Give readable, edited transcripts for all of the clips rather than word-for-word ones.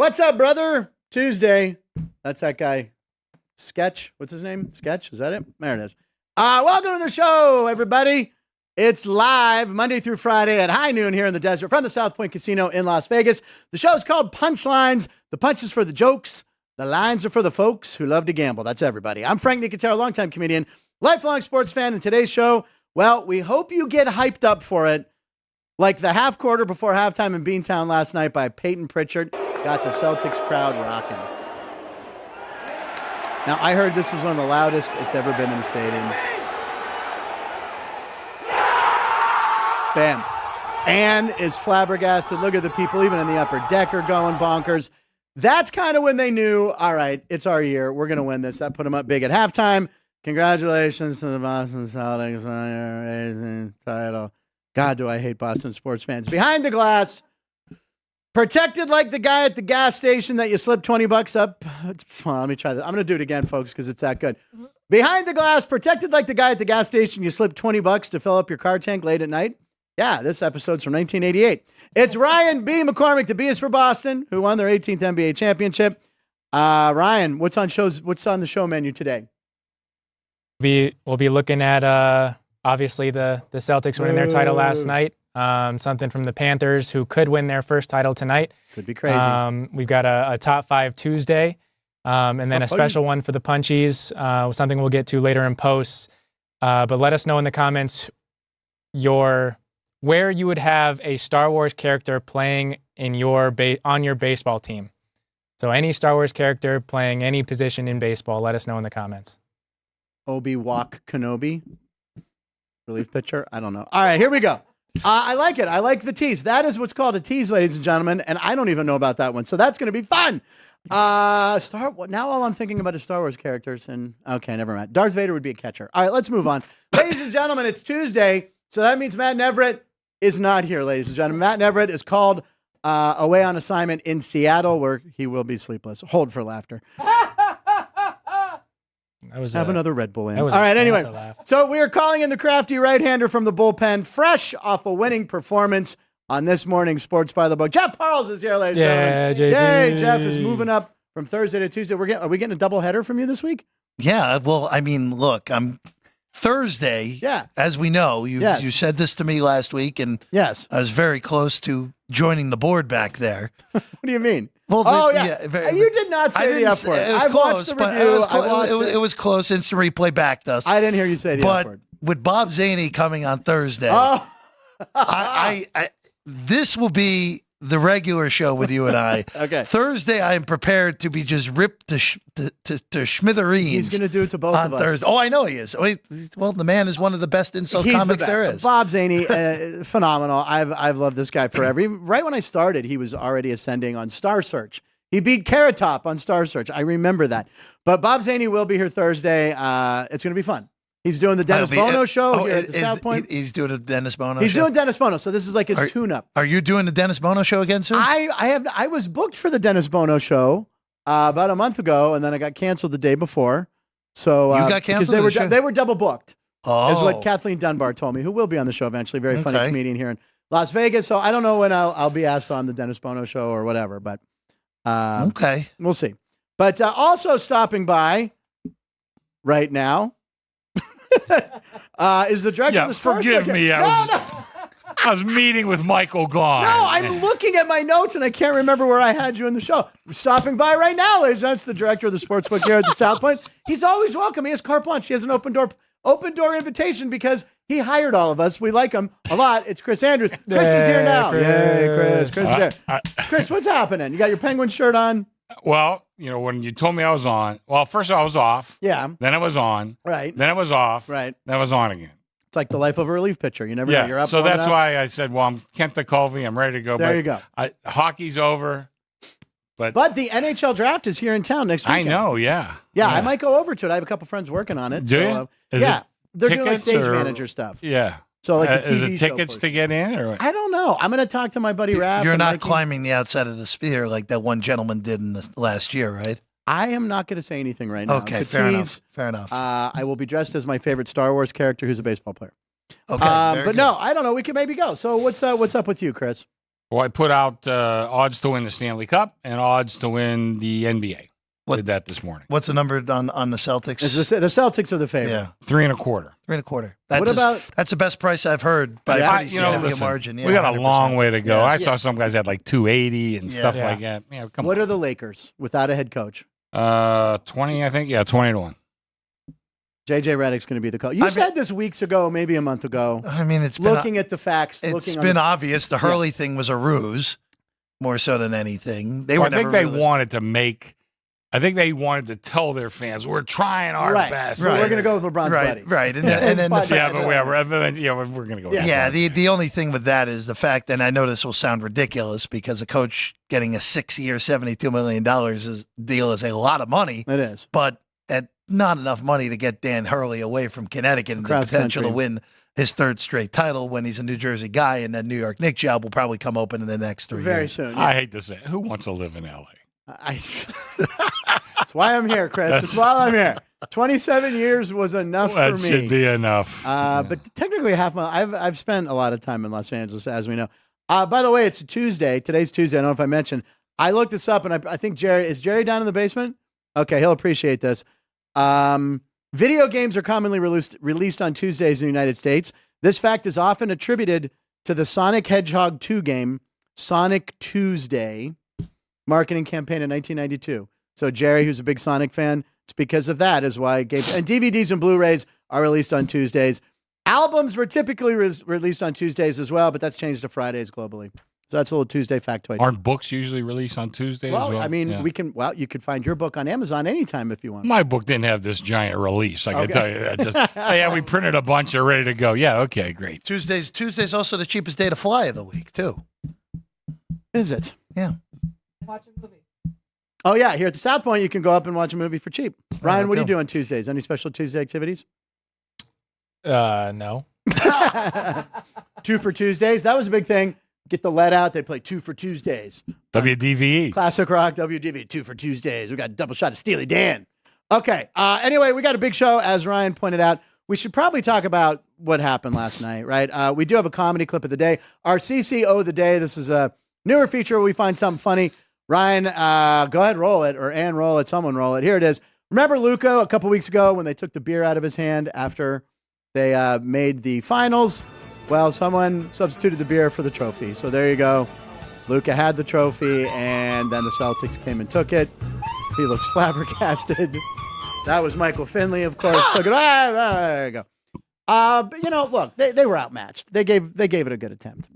What's up, brother? Tuesday. That's that guy. Sketch. What's his name? Sketch. Is that it? There it is. Welcome to the show, everybody. It's live Monday through Friday at high noon here in the desert from the South Point Casino in Las Vegas. The show is called Punchlines. The punches for the jokes. The lines are for the folks who love to gamble. That's everybody. I'm Frank Nicotero, longtime comedian, lifelong sports fan. And today's show, well, we hope you get hyped up for it. Like the half quarter before halftime in Beantown last night by Peyton Pritchard. Got the Celtics crowd rocking. Now, I heard this was one of the loudest it's ever been in the stadium. Bam. Ann is flabbergasted. Look at the people, even in the upper deck, are going bonkers. That's kind of when they knew, all right, it's our year. We're going to win this. That put them up big at halftime. Congratulations to the Boston Celtics on your amazing title. God, do I hate Boston sports fans. Behind the glass, protected like the guy at the gas station that you slipped $20 up. Well, let me try this. I'm going to do it again, folks, because it's that good. Behind the glass, protected like the guy at the gas station you slipped $20 to fill up your car tank late at night. Yeah, this episode's from 1988. It's Ryan B. McCormick. The B is for Boston, who won their 18th NBA championship. Ryan, what's on the show menu today? We'll be looking at obviously the Celtics winning their title last night. Something from the Panthers, who could win their first title tonight. Could be crazy. We've got a top 5 Tuesday, and then a special one for the Punchies, something we'll get to later in posts. But let us know in the comments where you would have a Star Wars character playing in on your baseball team. So any Star Wars character playing any position in baseball, let us know in the comments. Obi-Wan Kenobi, relief pitcher. I don't know. All right, here we go. I like it. I like the tease. That is what's called a tease, ladies and gentlemen, and I don't even know about that one. So that's going to be fun. Now all I'm thinking about is Star Wars characters, and okay, never mind. Darth Vader would be a catcher. All right, let's move on. Ladies and gentlemen, it's Tuesday, so that means Matt Neverett is not here, ladies and gentlemen. Matt Neverett is called away on assignment in Seattle, where he will be sleepless. Hold for laughter. Have another Red Bull in. All right, anyway. Laugh. So we are calling in the crafty right-hander from the bullpen, fresh off a winning performance on this morning's Sports by the Book. Jeff Parles is here, ladies and gentlemen. Yay, Jeff is moving up from Thursday to Tuesday. Are we getting a doubleheader from you this week? Yeah, well, I mean, look, I'm Thursday, as we know. You said this to me last week, and yes, I was very close to joining the board back there. What do you mean? Well, you did not say the F word. It was close, but it was close. Instant replay backed us. I didn't hear you say the F word. But with Bob Zaney coming on Thursday, this will be the regular show with you and I. Okay. Thursday, I am prepared to be just ripped to smithereens. He's going to do it to both of us. Thursday. Oh, I know he is. Well, the man is one of the best insult comics there is. Bob Zaney, phenomenal. I've loved this guy forever. Even right when I started, he was already ascending on Star Search. He beat Carrot Top on Star Search. I remember that. But Bob Zaney will be here Thursday. It's going to be fun. He's doing the Dennis Bono show here at the South Point. He's doing a Dennis Bono show? He's doing Dennis Bono, so this is like his tune-up. Are you doing the Dennis Bono show again soon? I was booked for the Dennis Bono show about a month ago, and then I got canceled the day before. So you got canceled because they were double booked. Oh. Is what Kathleen Dunbar told me, who will be on the show eventually. Very funny comedian here in Las Vegas. So I don't know when I'll be asked on the Dennis Bono show or whatever, but we'll see. But also stopping by right now is the director of the sports. Forgive me. I was meeting with Michael Gone. No, I'm looking at my notes and I can't remember where I had you in the show. I'm stopping by right now, ladies and gentlemen. That's the director of the sportsbook here at the South Point. He's always welcome. He has carte blanche. He has an open door invitation because he hired all of us. We like him a lot. It's Chris Andrews. Chris is here now. Yay, Chris. Chris is here. Chris, what's happening? You got your Penguin shirt on? Well, when you told me I was on, first I was off. Yeah. Then I was on. Right. Then I was off. Right. Then I was on again. It's like the life of a relief pitcher. You never know. You're up. So that's why I said, I'm Kent Colvey. I'm ready to go. There you go. Hockey's over. But the NHL draft is here in town next weekend. I know, yeah. Yeah, I might go over to it. I have a couple friends working on it. Do you? They're doing like stage manager stuff. Yeah. So like the TV is it tickets to get in? Or what? I don't know. I'm going to talk to my buddy Raph. You're not climbing the outside of the sphere like that one gentleman did in the last year, right? I am not going to say anything right now. Okay, fair enough. I will be dressed as my favorite Star Wars character who's a baseball player. Okay, but no, I don't know. We could maybe go. So what's up with you, Chris? Well, I put out odds to win the Stanley Cup and odds to win the NBA. Did that this morning. What's the number on the Celtics? The Celtics are the favorite. Yeah, 3.25. 3.25. That's the best price I've heard by a pretty significant margin. Yeah, we got a 100%. long way to go. Yeah. I saw some guys had like 280 and stuff like that. Yeah, come what on. are the Lakers without a head coach? 20, I think. Yeah, 20-1. JJ Redick's going to be the coach. You said this weeks ago, maybe a month ago. I mean, it's looking at the facts. It's been obvious. The Hurley thing was a ruse, more so than anything. I think they wanted to make. I think they wanted to tell their fans, we're trying our best. Right. We're going to go with LeBron's buddy. Right. And then the fact, we're going to go with that. The only thing with that is the fact, and I know this will sound ridiculous because a coach getting a 6-year, $72 million deal is a lot of money. It is. But at not enough money to get Dan Hurley away from Connecticut and the potential to win his third straight title when he's a New Jersey guy, and that New York Knicks job will probably come open in the next 3 years. Very soon. I hate to say it. Who wants to live in L.A.? That's why I'm here, Chris. That's why I'm here. 27 years was enough for me. That should be enough. But technically, I've spent a lot of time in Los Angeles, as we know. By the way, it's a Tuesday. Today's Tuesday. I don't know if I mentioned. I looked this up, and I think is Jerry down in the basement? Okay, he'll appreciate this. Video games are commonly released on Tuesdays in the United States. This fact is often attributed to the Sonic Hedgehog 2 game, Sonic Tuesday, marketing campaign in 1992. So Jerry, who's a big Sonic fan, it's because of that is why and DVDs and Blu-rays are released on Tuesdays. Albums were typically released on Tuesdays as well, but that's changed to Fridays globally. So that's a little Tuesday factoid. Aren't books usually released on Tuesdays as well? I mean, you could find your book on Amazon anytime if you want. My book didn't have this giant release. I can tell you. We printed a bunch of ready to go. Yeah, okay, great. Tuesday's also the cheapest day to fly of the week, too. Is it? Yeah. Watch a movie. Oh, yeah. Here at the South Point, you can go up and watch a movie for cheap. Ryan, what do you do on Tuesdays? Any special Tuesday activities? No. 2 for Tuesdays. That was a big thing. Get the lead out. They play 2 for Tuesdays. WDVE. Classic Rock, WDVE. 2 for Tuesdays. We got a double shot of Steely Dan. Okay. Anyway, we got a big show, as Ryan pointed out. We should probably talk about what happened last night, right? We do have a comedy clip of the day. Our CCO of the day. This is a newer feature where we find something funny. Ryan, go ahead, roll it, or Ann, roll it, someone roll it. Here it is. Remember Luka a couple weeks ago when they took the beer out of his hand after they made the finals? Well, someone substituted the beer for the trophy. So there you go. Luka had the trophy, and then the Celtics came and took it. He looks flabbergasted. That was Michael Finley, of course. Took it. There you go. But look, they were outmatched. They gave it a good attempt.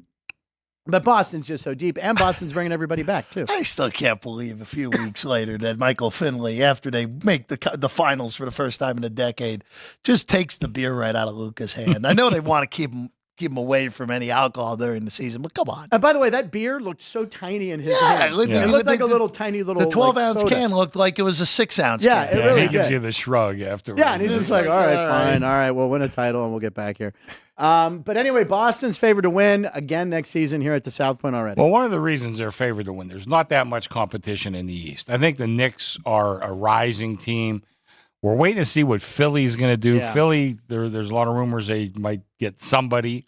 But Boston's just so deep, and Boston's bringing everybody back, too. I still can't believe a few weeks later that Michael Finley, after they make the finals for the first time in a decade, just takes the beer right out of Luka's hand. I know they want to keep him away from any alcohol during the season, but come on. And by the way, that beer looked so tiny in his hand. It looked like a little tiny little. The 12-ounce can looked like it was a 6-ounce can. Yeah, it really he did. gives you the shrug afterwards. Yeah, and he's just like, all right, fine. All right, we'll win a title and we'll get back here. But anyway, Boston's favored to win again next season here at the South Point already. Well, one of the reasons they're favored to win, there's not that much competition in the East. I think the Knicks are a rising team. We're waiting to see what Philly's going to do. Yeah. Philly, there's a lot of rumors they might get somebody.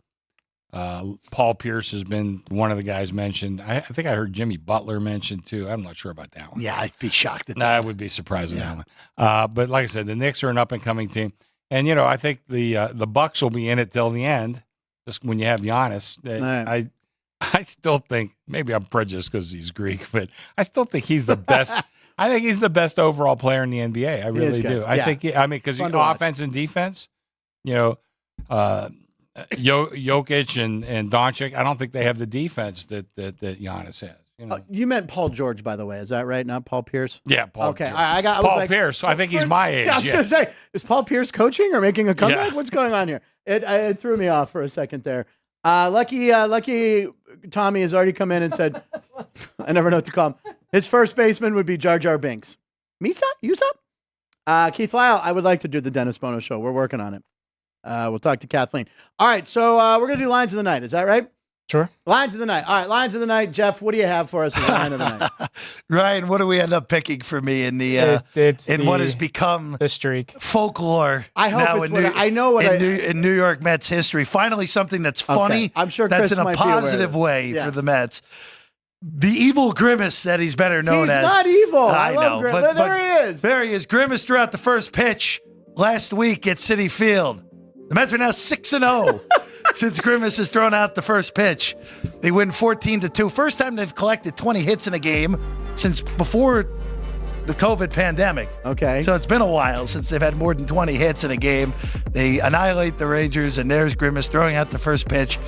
Paul Pierce has been one of the guys mentioned. I think I heard Jimmy Butler mentioned too. I'm not sure about that one. Yeah, I'd be shocked at that. I would be surprised at that one. But like I said, the Knicks are an up-and-coming team. And, I think the Bucks will be in it till the end, just when you have Giannis. Right. I still think, maybe I'm prejudiced because he's Greek, but I still think he's the best. I think he's the best overall player in the NBA. I really do. I think, because offense and defense, Jokic and Doncic, I don't think they have the defense that Giannis has. You meant Paul George, by the way. Is that right? Not Paul Pierce? Yeah, Paul. Okay, Pierce. Paul Pierce. I think he's my age. Yeah, I was going to say, is Paul Pierce coaching or making a comeback? Yeah. What's going on here? It threw me off for a second there. Lucky Tommy has already come in and said, I never know what to call him. His first baseman would be Jar Jar Binks. Misa? Yusa? Keith Lyle, I would like to do the Dennis Bono show. We're working on it. We'll talk to Kathleen. All right, so we're going to do lines of the night. Is that right? Sure. Lines of the night. All right, lines of the night. Jeff, what do you have for us as a line of the night? Ryan, what do we end up picking for me in the what has become the streak folklore? I hope now in New York Mets history. Finally, something that's funny. Okay. I'm sure that's Chris in a might positive way for the Mets. The evil Grimace that he's better known as. He's not evil. I know, love Grimace. But there he is. There he is. Grimace threw out the first pitch last week at Citi Field. The Mets are now 6-0 since Grimace has thrown out the first pitch. They win 14-2. First time they've collected 20 hits in a game since before the COVID pandemic. Okay. So it's been a while since they've had more than 20 hits in a game. They annihilate the Rangers, and there's Grimace throwing out the first pitch.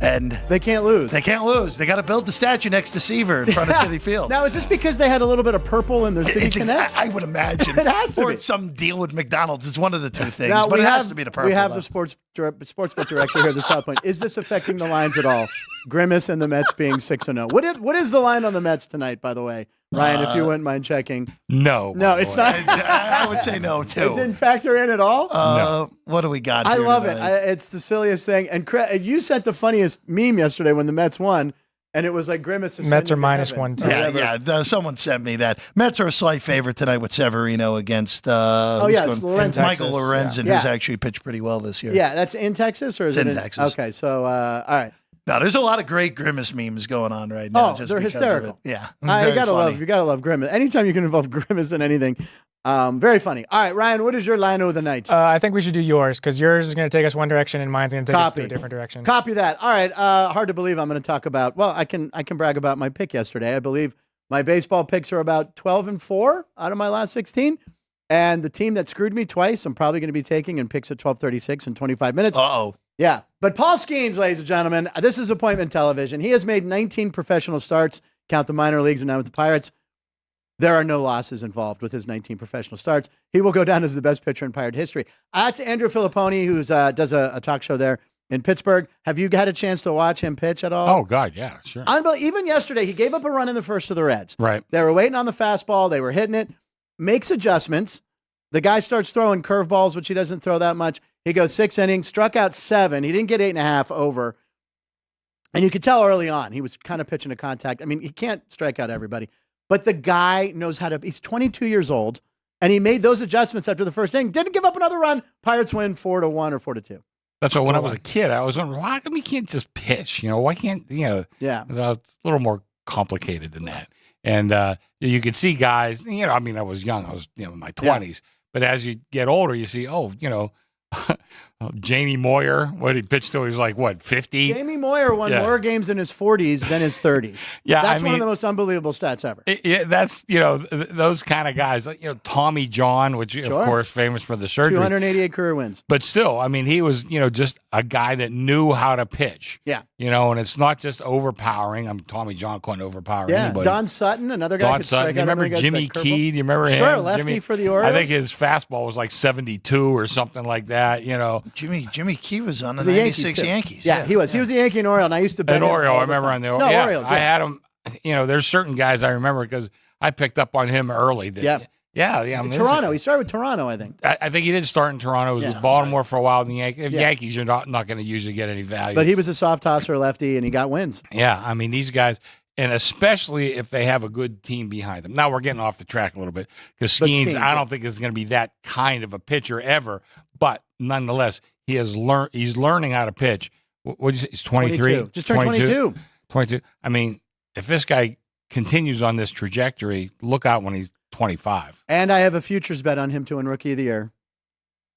And they can't lose. They can't lose. They got to build the statue next to Seaver in front of Citi Field. Now, is this because they had a little bit of purple in their City Connects? I would imagine. It has to or be. It's some deal with McDonald's. It's one of the two things. Now, but it has to be the purple. We have the sportsbook director here at the South Point. Is this affecting the lines at all? Grimace and the Mets being 6-0. What is the line on the Mets tonight, by the way? Ryan, if you wouldn't mind checking. No, it's not. I would say no, too. It didn't factor in at all? No. What do we got I here love tonight? it. It's the silliest thing. And you sent the funniest meme yesterday when the Mets won, and it was like Grimace. Mets are minus 110. Yeah. Someone sent me that. Mets are a slight favorite tonight with Severino against Lorenzen. Michael Lorenzen, who's actually pitched pretty well this year. Yeah, that's in Texas, or is it in Texas? Okay, so all right. No, there's a lot of great Grimace memes going on right now. Oh, they're hysterical. Yeah, you gotta love Grimace. Anytime you can involve Grimace in anything, very funny. All right, Ryan, what is your line of the night? I think we should do yours because yours is going to take us one direction and mine's going to take us to a different direction. Copy that. All right. Hard to believe I'm going to talk about. Well, I can brag about my pick yesterday. I believe my baseball picks are about 12-4 out of my last 16. And the team that screwed me twice, I'm probably going to be taking in picks at 12:36 in 25 minutes. Uh-oh. Yeah. But Paul Skeens, ladies and gentlemen, this is appointment television. He has made 19 professional starts, count the minor leagues and now with the Pirates. There are no losses involved with his 19 professional starts. He will go down as the best pitcher in Pirate history. That's Andrew Filipponi, who does a talk show there in Pittsburgh. Have you had a chance to watch him pitch at all? Oh, God, yeah, sure. Even yesterday, he gave up a run in the first to the Reds. Right. They were waiting on the fastball. They were hitting it. Makes adjustments. The guy starts throwing curveballs, which he doesn't throw that much. He goes 6 innings, struck out 7. He didn't get 8.5 over. And you could tell early on, he was kind of pitching to contact. I mean, he can't strike out everybody. But the guy knows how to, he's 22 years old, and he made those adjustments after the first inning. Didn't give up another run. Pirates win 4-1 or 4-2. That's why when I was a kid, I was wondering, why come you can't just pitch? Why can't, Yeah. It's a little more complicated than that. And you could see guys, I was young. I was, in my 20s. Yeah. But as you get older, you see, Jamie Moyer, what he pitched till he was like, 50? Jamie Moyer won more games in his 40s than his 30s. Yeah, that's one of the most unbelievable stats ever. That's, those kind of guys, like, Tommy John, which, of course, famous for the surgery. 288 career wins. But still, he was, just a guy that knew how to pitch. Yeah. And it's not just overpowering. Tommy John couldn't overpower anybody. Don Sutton, another guy. Don Sutton. You remember Jimmy Key? Do you remember him? Sure, lefty for the Orioles. I think his fastball was like 72 or something like that, Jimmy Key was on the 96 Yankees. Yeah, he was. He was a Yankee and Oriole, and I used to bet an Oriole. I remember on the Orioles. No, Orioles. I had him. There's certain guys I remember because I picked up on him early. Toronto. He started with Toronto, I think. I think he did start in Toronto. He was with Baltimore for a while. In the Yankees, you're not going to usually get any value. But he was a soft tosser lefty, and he got wins. Yeah, these guys. And especially if they have a good team behind them. Now we're getting off the track a little bit because Skeens, I don't think is going to be that kind of a pitcher ever. But nonetheless, he's learning how to pitch. What did you say? He's 23. Just turned 22. 22. If this guy continues on this trajectory, look out when he's 25. And I have a futures bet on him to win Rookie of the Year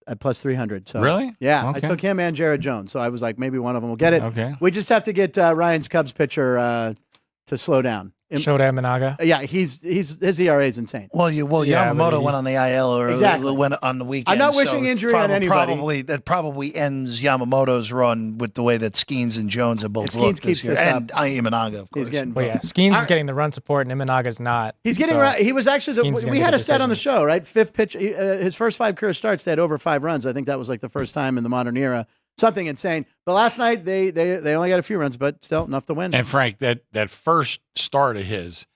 at plus 300. So really? Yeah, okay. I took him and Jared Jones. So I was like, maybe one of them will get it. Okay. We just have to get Ryan's Cubs pitcher to slow down. Shota Imanaga. Yeah, his ERA is insane. Yamamoto went on the IL or went on the weekend. I'm not wishing injury on anybody. That probably ends Yamamoto's run with the way that Skeens and Jones have both looked this year. And Imanaga, of course. He's getting Skeens is getting the run support and Imanaga's not. He's getting he was actually we had a stat on the show, right? Fifth pitch, his first 5 career starts, they had over 5 runs. I think that was like the first time in the modern era. Something insane. But last night they only got a few runs, but still enough to win. And Frank, that first start of his,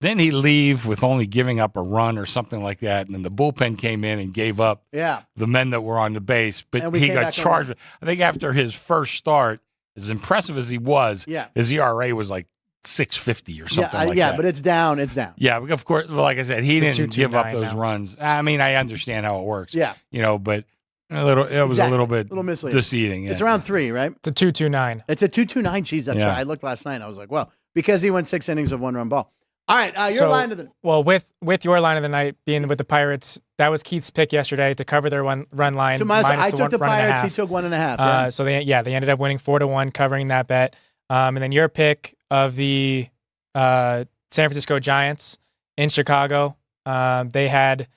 then he leave with only giving up a run or something like that, and then the bullpen came in and gave up the men that were on the base. But he got charged. I think after his first start, as impressive as he was, Yeah. his ERA was like 6.50 or something like yeah, that. but it's down. It's down. Yeah, of course. Well, like I said, he It's a didn't give up 2.29 those now. runs. I mean, I understand how it works. Yeah. But it was a little bit misleading. deceiving. It's yeah. around 3, right? It's a 2.29. It's a 2.29. Jeez, that's Yeah. right. I looked last night. And I was like, well, because he went 6 innings of 1-run ball. All right, your So- line of the. Well, with your line of the night being with the Pirates, that was Keith's pick yesterday to cover their run line. To minus, minus I the took the run and a Pirates. He half. took 1.5. Yeah. So they ended up winning 4-1, covering that bet. And then your pick of the San Francisco Giants in Chicago, they had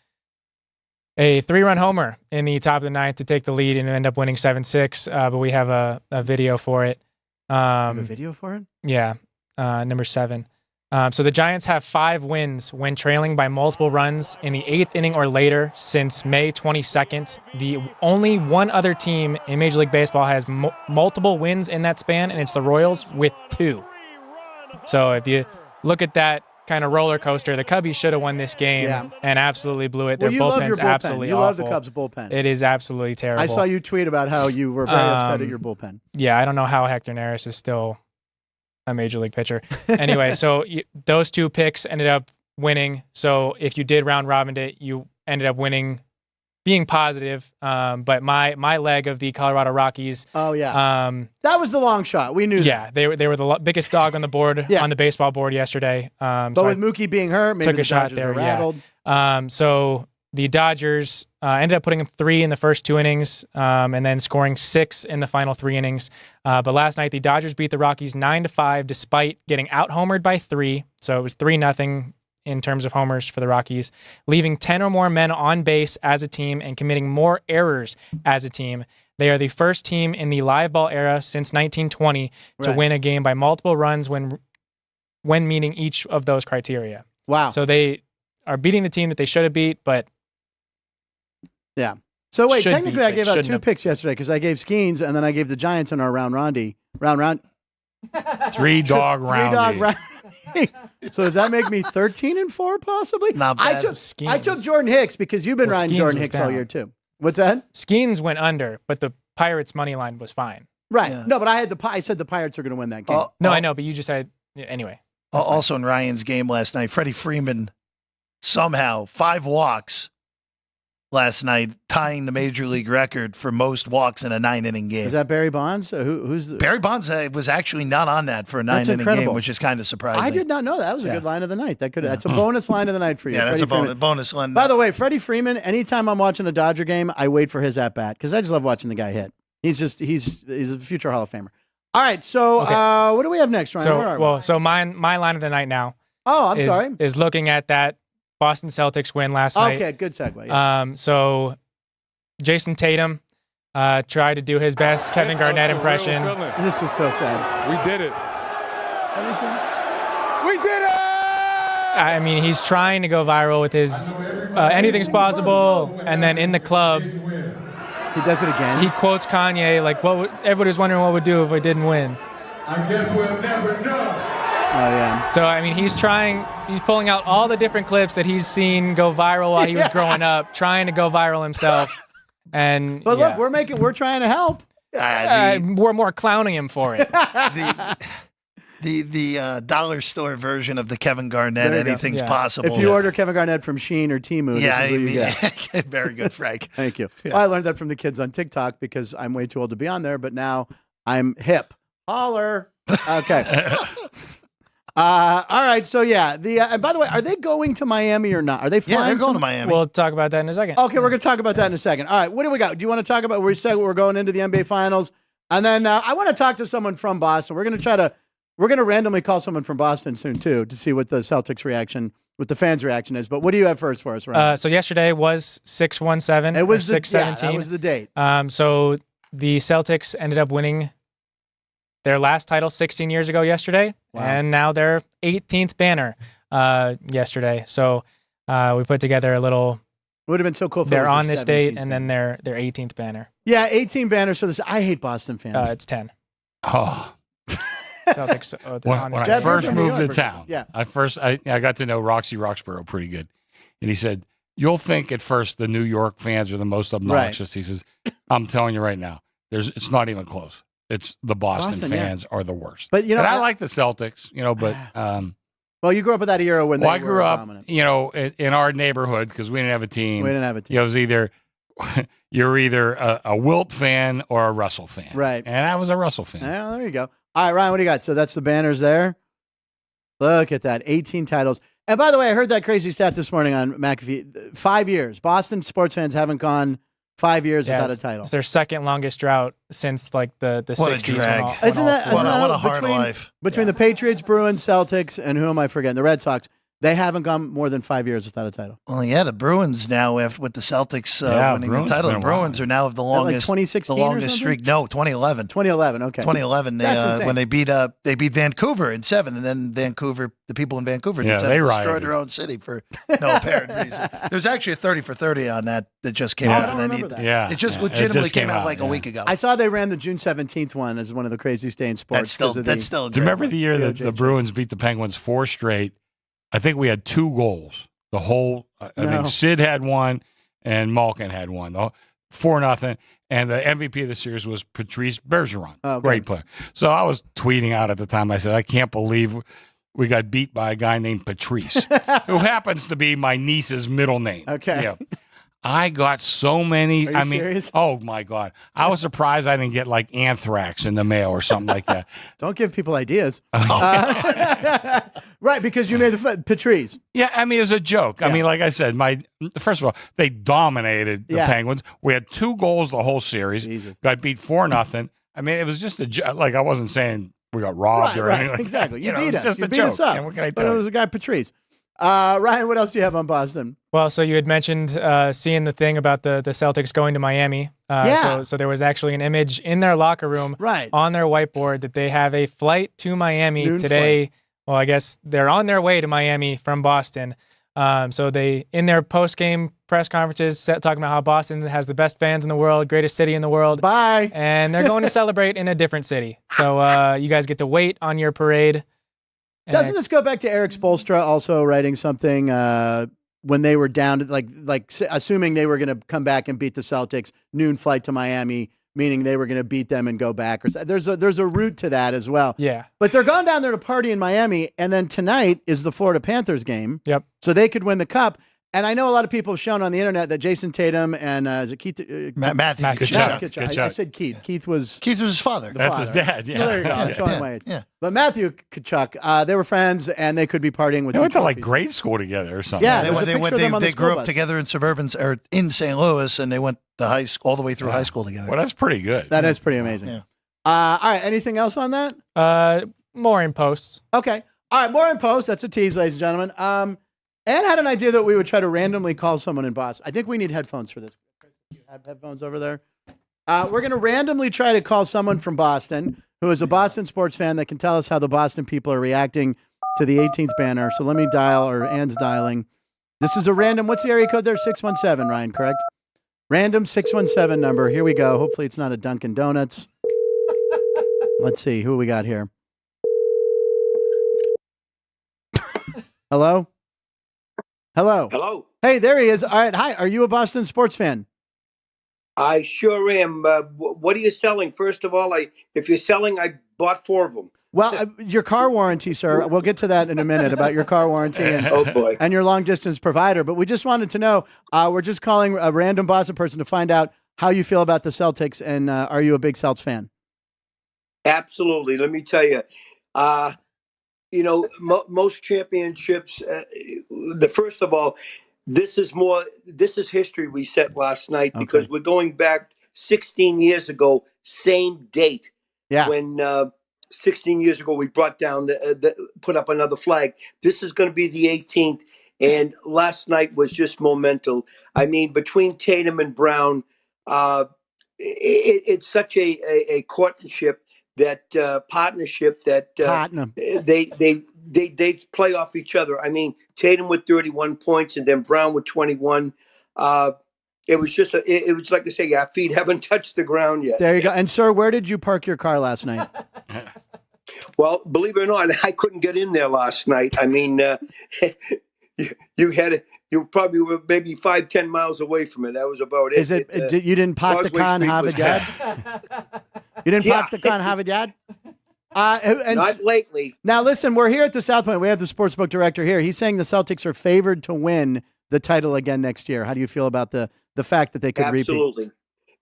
a 3-run homer in the top of the ninth to take the lead and end up winning 7-6. But we have a video for it. You have a video for it? Yeah, number 7. So the Giants have 5 wins when trailing by multiple runs in the 8th inning or later since May 22nd. The only one other team in Major League Baseball has multiple wins in that span, and it's the Royals with 2. So if you look at that kind of roller coaster, the Cubbies should have won this game and absolutely blew it. Well, Their you love your bullpen's bullpen. absolutely You awful. love the Cubs bullpen. It is absolutely terrible. I saw you tweet about how you were very upset at your bullpen. Yeah, I don't know how Hector Neris is still a Major League pitcher. Anyway, so those 2 picks ended up winning. So if you did round robin it, you ended up winning, being positive. But my leg of the Colorado Rockies. Oh yeah, that was the long shot. We knew. Yeah, that. they were the biggest dog on the board on the baseball board yesterday. But so with Mookie being hurt, maybe took the a shot Dodgers there. were rattled. Yeah. So the Dodgers ended up putting 3 in the first 2 innings, and then scoring 6 in the final 3 innings. But last night the Dodgers beat the Rockies 9-5, despite getting out homered by 3. So it was 3-0 in terms of homers for the Rockies, leaving 10 or more men on base as a team and committing more errors as a team. They are the first team in the live ball era since 1920 to win a game by multiple runs when meeting each of those criteria. Wow. So they are beating the team that they should have beat, but yeah. So wait, should technically be, I but gave out shouldn't 2 have. picks yesterday because I gave Skeens and then I gave the Giants in our round. 3-dog round. 3-dog round. So does that make me 13-4 possibly? Not bad. I took Jordan Hicks because you've been riding Skeens Jordan was Hicks all down. year too. What's that? Skeens went under, but the Pirates' money line was fine. Right. Yeah. No, but I said the Pirates are going to win that game. No, I know, but you just said anyway. Also in Ryan's game last night, Freddie Freeman somehow 5 walks last night, tying the major league record for most walks in a 9-inning game. Is that Barry Bonds? Who's the? Barry Bonds was actually not on that for a That's 9-inning incredible. game, which is kind of surprising. I did not know that. That was a good line of the night. That's a bonus line of the night for you. Yeah, that's Freddie a Freeman. bonus one. By the way, Freddie Freeman, anytime I'm watching a Dodger game, I wait for his at-bat because I just love watching the guy hit. He's a future Hall of Famer. All right, so what do we have next, Ryan? Where are we? So my line of the night now Oh, I'm sorry. is looking at that Boston Celtics win last night. Okay, good segue. Yeah. So Jason Tatum tried to do his best Kevin Garnett impression. This was so sad. We did it. We did it! I mean, he's trying to go viral with his anything's possible, and then in the club, He does it again. he quotes Kanye like, everybody was wondering what we'd do if we didn't win. I guess we'll never know. Oh, yeah. So, I mean, he's pulling out all the different clips that he's seen go viral while he was growing up, trying to go viral himself. And But look, we're trying to help. we're more clowning him for it. The dollar store version of the Kevin Garnett, There you go. anything's Yeah. possible. If you order Kevin Garnett from Shein or Temu, yeah, this is what you get. very good, Frank. Thank you. Well, I learned that from the kids on TikTok because I'm way too old to be on there, but now I'm hip. Holler. Okay. All right. So, yeah. And by the way, are they going to Miami or not? Are they flying? Yeah, they're going to Miami. We'll talk about that in a second. Okay, we're going to talk about that in a second. All right. What do we got? Do you want to talk about we said we're going into the NBA Finals? And then I want to talk to someone from Boston. We're going to randomly call someone from Boston soon, too, to see what the Celtics reaction, what the fans' reaction is. But what do you have first for us, Ryan? So yesterday was 6-1-7. It was 6-17. that was the date. So the Celtics ended up winning their last title 16 years ago yesterday, and now their 18th banner yesterday. So we put together a little. It would have been so cool if They're it was on their this date, 17th and then their 18th banner. Yeah, 18 banners. So this, I hate Boston fans. It's 10. Oh, Celtics. when on this I date. Jeff, you're first from New moved to York. town, Yeah. I got to know Roxy Roxborough pretty good, and he said, "You'll think at first the New York fans are the most obnoxious." He says, "I'm telling you right now, it's not even close. It's the Boston yeah. fans are the worst. But, you know, and I like the Celtics, but well, you grew up with that era when they I were grew up, dominant. in our neighborhood because we didn't have a team. We didn't have a team. It was either you're either a Wilt fan or a Russell fan. Right. And I was a Russell fan. Yeah, there you go. All right, Ryan, what do you got? So that's the banners there. Look at that, 18 titles. And by the way, I heard that crazy stat this morning on McAfee. 5 years. Boston sports fans haven't gone 5 years without a title. It's their second longest drought since like the What a 60s. drag. Isn't that What a hard life. Between the Patriots, Bruins, Celtics, and who am I forgetting? The Red Sox. They haven't gone more than 5 years without a title. Well, yeah, the Bruins now, with the Celtics winning Bruins the title, been the a while. Bruins are now the Like longest, 2016 the or longest something? streak. No, 2011. 2011, okay. 2011, That's insane. when they beat Vancouver in 7, and then the people in Vancouver Yeah, decided they to destroy rioted. their own city for no apparent reason. There's actually a 30 for 30 on that just came Oh, I out. don't and remember that. Yeah. It just yeah. legitimately just came out like a week ago. I saw they ran the June 17th one as one of the craziest day in sports. That's still. A Do you great remember one. the year that DOJ the Bruins beat the Penguins 4 straight? I think we had 2 goals. The whole, I think Sid had one and Malkin had one. 4-0. And the MVP of the series was Patrice Bergeron. Oh, okay. Great player. So I was tweeting out at the time. I said, I can't believe we got beat by a guy named Patrice, who happens to be my niece's middle name. Okay. Yeah. I got so many. Are you serious? Oh my God. I was surprised I didn't get like anthrax in the mail or something like that. Don't give people ideas. Right, because you made the Patrice. Yeah, I mean, it was a joke. I mean, like I said, first of all, they dominated the Yeah. Penguins. We had 2 goals the whole series. Jesus. Got beat 4-0. I mean, it was just a joke. Like, I wasn't saying we got robbed or anything. Like exactly. That. You know, beat it was us. just You a beat joke. us up. Yeah, what can I But tell it you? was a guy Patrice. Ryan, what else do you have on Boston? Well, so you had mentioned seeing the thing about the Celtics going to Miami. Yeah. So there was actually an image in their locker room Right. on their whiteboard that they have a flight to Miami Noon today. Well, I guess they're on their way to Miami from Boston. So they, in their post-game press conferences, talking about how Boston has the best fans in the world, greatest city in the world. Bye. And they're going to celebrate in a different city. So you guys get to wait on your parade. Doesn't this go back to Eric Spoelstra also writing something when they were down, assuming they were going to come back and beat the Celtics, noon flight to Miami, meaning they were going to beat them and go back. Or there's a route to that as well. Yeah. But they're going down there to party in Miami, and then tonight is the Florida Panthers game. Yep. So they could win the cup. And I know a lot of people have shown on the internet that Jason Tatum and is it Keith? Matthew. Matt Good Kachuk. job. Kachuk. Good I job. said Keith. Keith was Keith was his father. the That's father. his dad. Yeah. So there you go. I'm showing Yeah, my age. yeah. But Matthew Kachuk, they were friends, and they could be partying with They went to like trophies. grade school together or something. Yeah, They there's a went. They picture went. of them on the They school grew up bus. together in St. Louis, and they went to high school all the way through high school together. Well, that's pretty good. That is pretty amazing. Yeah. All right. Anything else on that? More in posts. Okay. All right. More in post. That's a tease, ladies and gentlemen. Ann had an idea that we would try to randomly call someone in Boston. I think we need headphones for this. You have headphones over there? We're going to randomly try to call someone from Boston who is a Boston sports fan that can tell us how the Boston people are reacting to the 18th banner. So let me dial, or Ann's dialing. This is a random, what's the area code there? 617, Ryan, correct? Random 617 number. Here we go. Hopefully it's not a Dunkin' Donuts. Let's see. Who we got here? Hello? Hello. Hello. Hey, there he is. All right. Hi. Are you a Boston sports fan? I sure am. What are you selling? First of all, if you're selling, I bought 4 of them. Well, your car warranty, sir. We'll get to that in a minute about your car warranty Oh boy. and your long distance provider. But we just wanted to know, we're just calling a random Boston person to find out how you feel about the Celtics, and are you a big Celtics fan? Absolutely. Let me tell you. Most championships. First of all, this is history we set last night because Okay. we're going back 16 years ago, same date. Yeah. When 16 years ago we brought down put up another flag. This is going to be the 18th, and last night was just momental. I mean, between Tatum and Brown, it's such a courtship, that partnership that Partner. they play off each other. I mean, Tatum with 31 points and then Brown with 21. It was just it was like I say, our feet haven't touched the ground yet. There you go. And, sir, where did you park your car last night? Well, believe it or not, I couldn't get in there last night. I mean, you probably were maybe 5-10 miles away from it. That was about it. Is it? You didn't park the Causeway car in Street Harvard was- Yard? You didn't Yeah. park the car and have it yet? And Not lately. now, listen, we're here at the South Point. We have the sportsbook director here. He's saying the Celtics are favored to win the title again next year. How do you feel about the fact that they could repeat?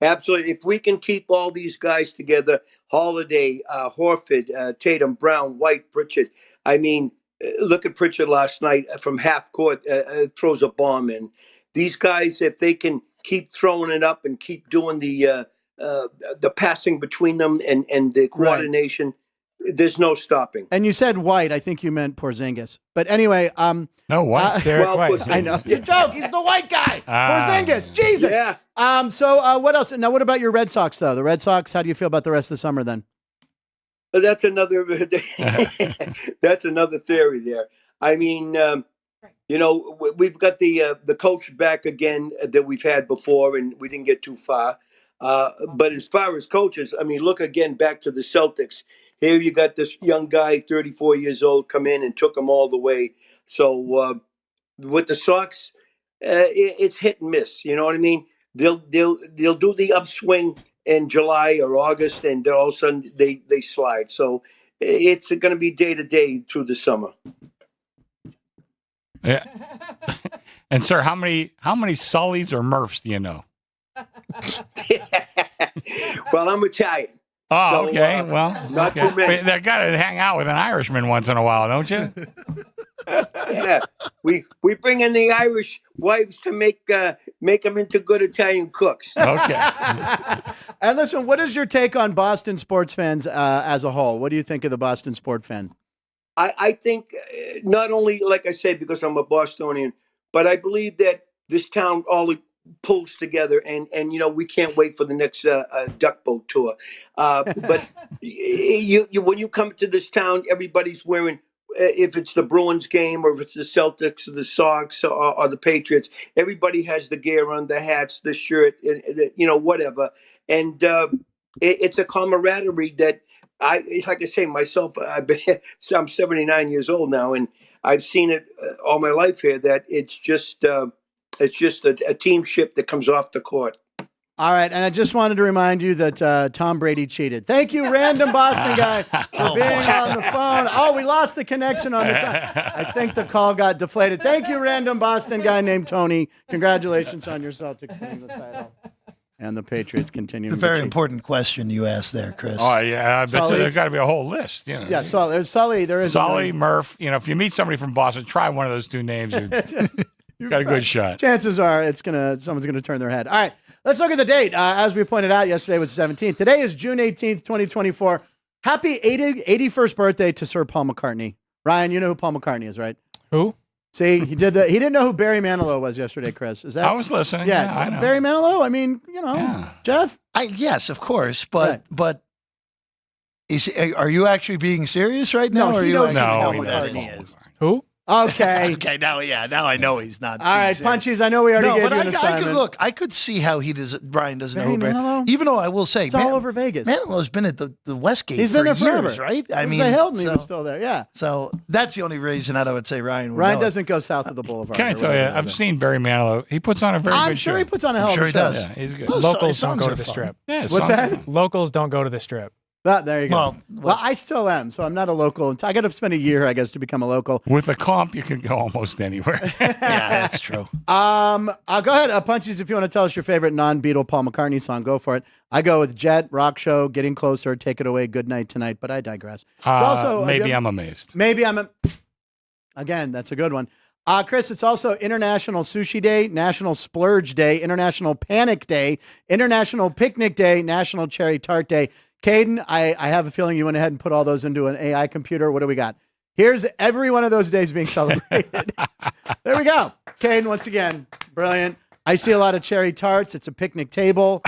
Absolutely. If we can keep all these guys together, Holiday, Horford, Tatum, Brown, White, Pritchard. I mean, look at Pritchard last night from half court, throws a bomb in. These guys, if they can keep throwing it up and keep doing the passing between them and the coordination, there's no stopping. And you said White. I think you meant Porzingis. But anyway, No, White. Derek White. I know. It's a joke. He's the white guy. Porzingis. Jesus. Yeah. So what else? Now, what about your Red Sox, though? The Red Sox, how do you feel about the rest of the summer then? That's another that's another theory there. I mean, we've got the coach back again that we've had before, and we didn't get too far. But as far as coaches, I mean, look again back to the Celtics. Here you got this young guy, 34 years old, come in and took them all the way. So with the Sox, it's hit and miss. You know what I mean? They'll do the upswing in July or August, and all of a sudden they slide. So it's going to be day to day through the summer. Yeah. And sir, how many Sullys or Murphs do you know? Well, I'm Italian. Oh, So, okay. not too many. They got to hang out with an Irishman once in a while, don't you? Yeah, we bring in the Irish wives to make them into good Italian cooks. Okay. And listen, what is your take on Boston sports fans as a whole? What do you think of the Boston sport fan? I think not only, like I said, because I'm a Bostonian, but I believe that this town all pulls together, and we can't wait for the next duck boat tour. But you when you come to this town, everybody's wearing. If it's the Bruins game or if it's the Celtics or the Sox or the Patriots, everybody has the gear on, the hats, the shirt, whatever. And it's a camaraderie that like I say myself, I'm 79 years old now, and I've seen it all my life here. That it's just a teamship that comes off the court. All right, and I just wanted to remind you that Tom Brady cheated. Thank you, random Boston guy, for being on the phone. Oh, we lost the connection on the time. I think the call got deflated. Thank you, random Boston guy named Tony. Congratulations on your Celtics winning the title. And the Patriots continue. It's a very important question you asked there, Chris. Oh, yeah. I bet Sully's. there's got to be a whole list. Yeah, so there's Sully. There is Sully, Murph. If you meet somebody from Boston, try one of those two names. You've got a good shot. Chances are someone's gonna turn their head. All right, let's look at the date. As we pointed out, yesterday was the 17th. Today is June 18th, 2024. Happy 81st birthday to Sir Paul McCartney. Ryan, you know who Paul McCartney is, right? Who? See, he didn't know who Barry Manilow was yesterday, Chris. Is that? I was listening. Yeah, I know. Barry Manilow. I mean, Jeff. Yes, of course, but Right. are you actually being serious right now? No, or he are you knows actually who know Paul who that McCartney is? Who? Okay. Okay, now I know he's not. All right, Punchies. I know we already gave you an assignment. I could see how Brian doesn't know Barry who Manilow? even though I will say, It's all over Vegas. Manilow's been at the Westgate. He's been there years, forever, right? I mean, the Hilton, he was still there. Yeah. So that's the only reason that I would say Ryan. Would Ryan know it. doesn't go south of the boulevard. Can I tell you, I've seen Barry Manilow. He puts on a very I'm good sure show. he puts on a hell of sure a he show. does. Yeah, he's good. Well, Locals his don't songs go are to the fun. strip. Yeah, his What's songs that? are fun. Locals don't go to the strip. There you go. Well, I still am, so I'm not a local. I got to spend a year, I guess, to become a local. With a comp, you can go almost anywhere. Yeah, that's true. Go ahead, Punchies, if you want to tell us your favorite non-Beatle Paul McCartney song, go for it. I go with Jet, Rock Show, Getting Closer, Take It Away, Good Night Tonight, but I digress. It's also Maybe I'm amazed. Again, that's a good one. Chris, it's also International Sushi Day, National Splurge Day, International Panic Day, International Picnic Day, National Cherry Tart Day. Caden, I have a feeling you went ahead and put all those into an AI computer. What do we got? Here's every one of those days being celebrated. There we go. Caden, once again, brilliant. I see a lot of cherry tarts. It's a picnic table.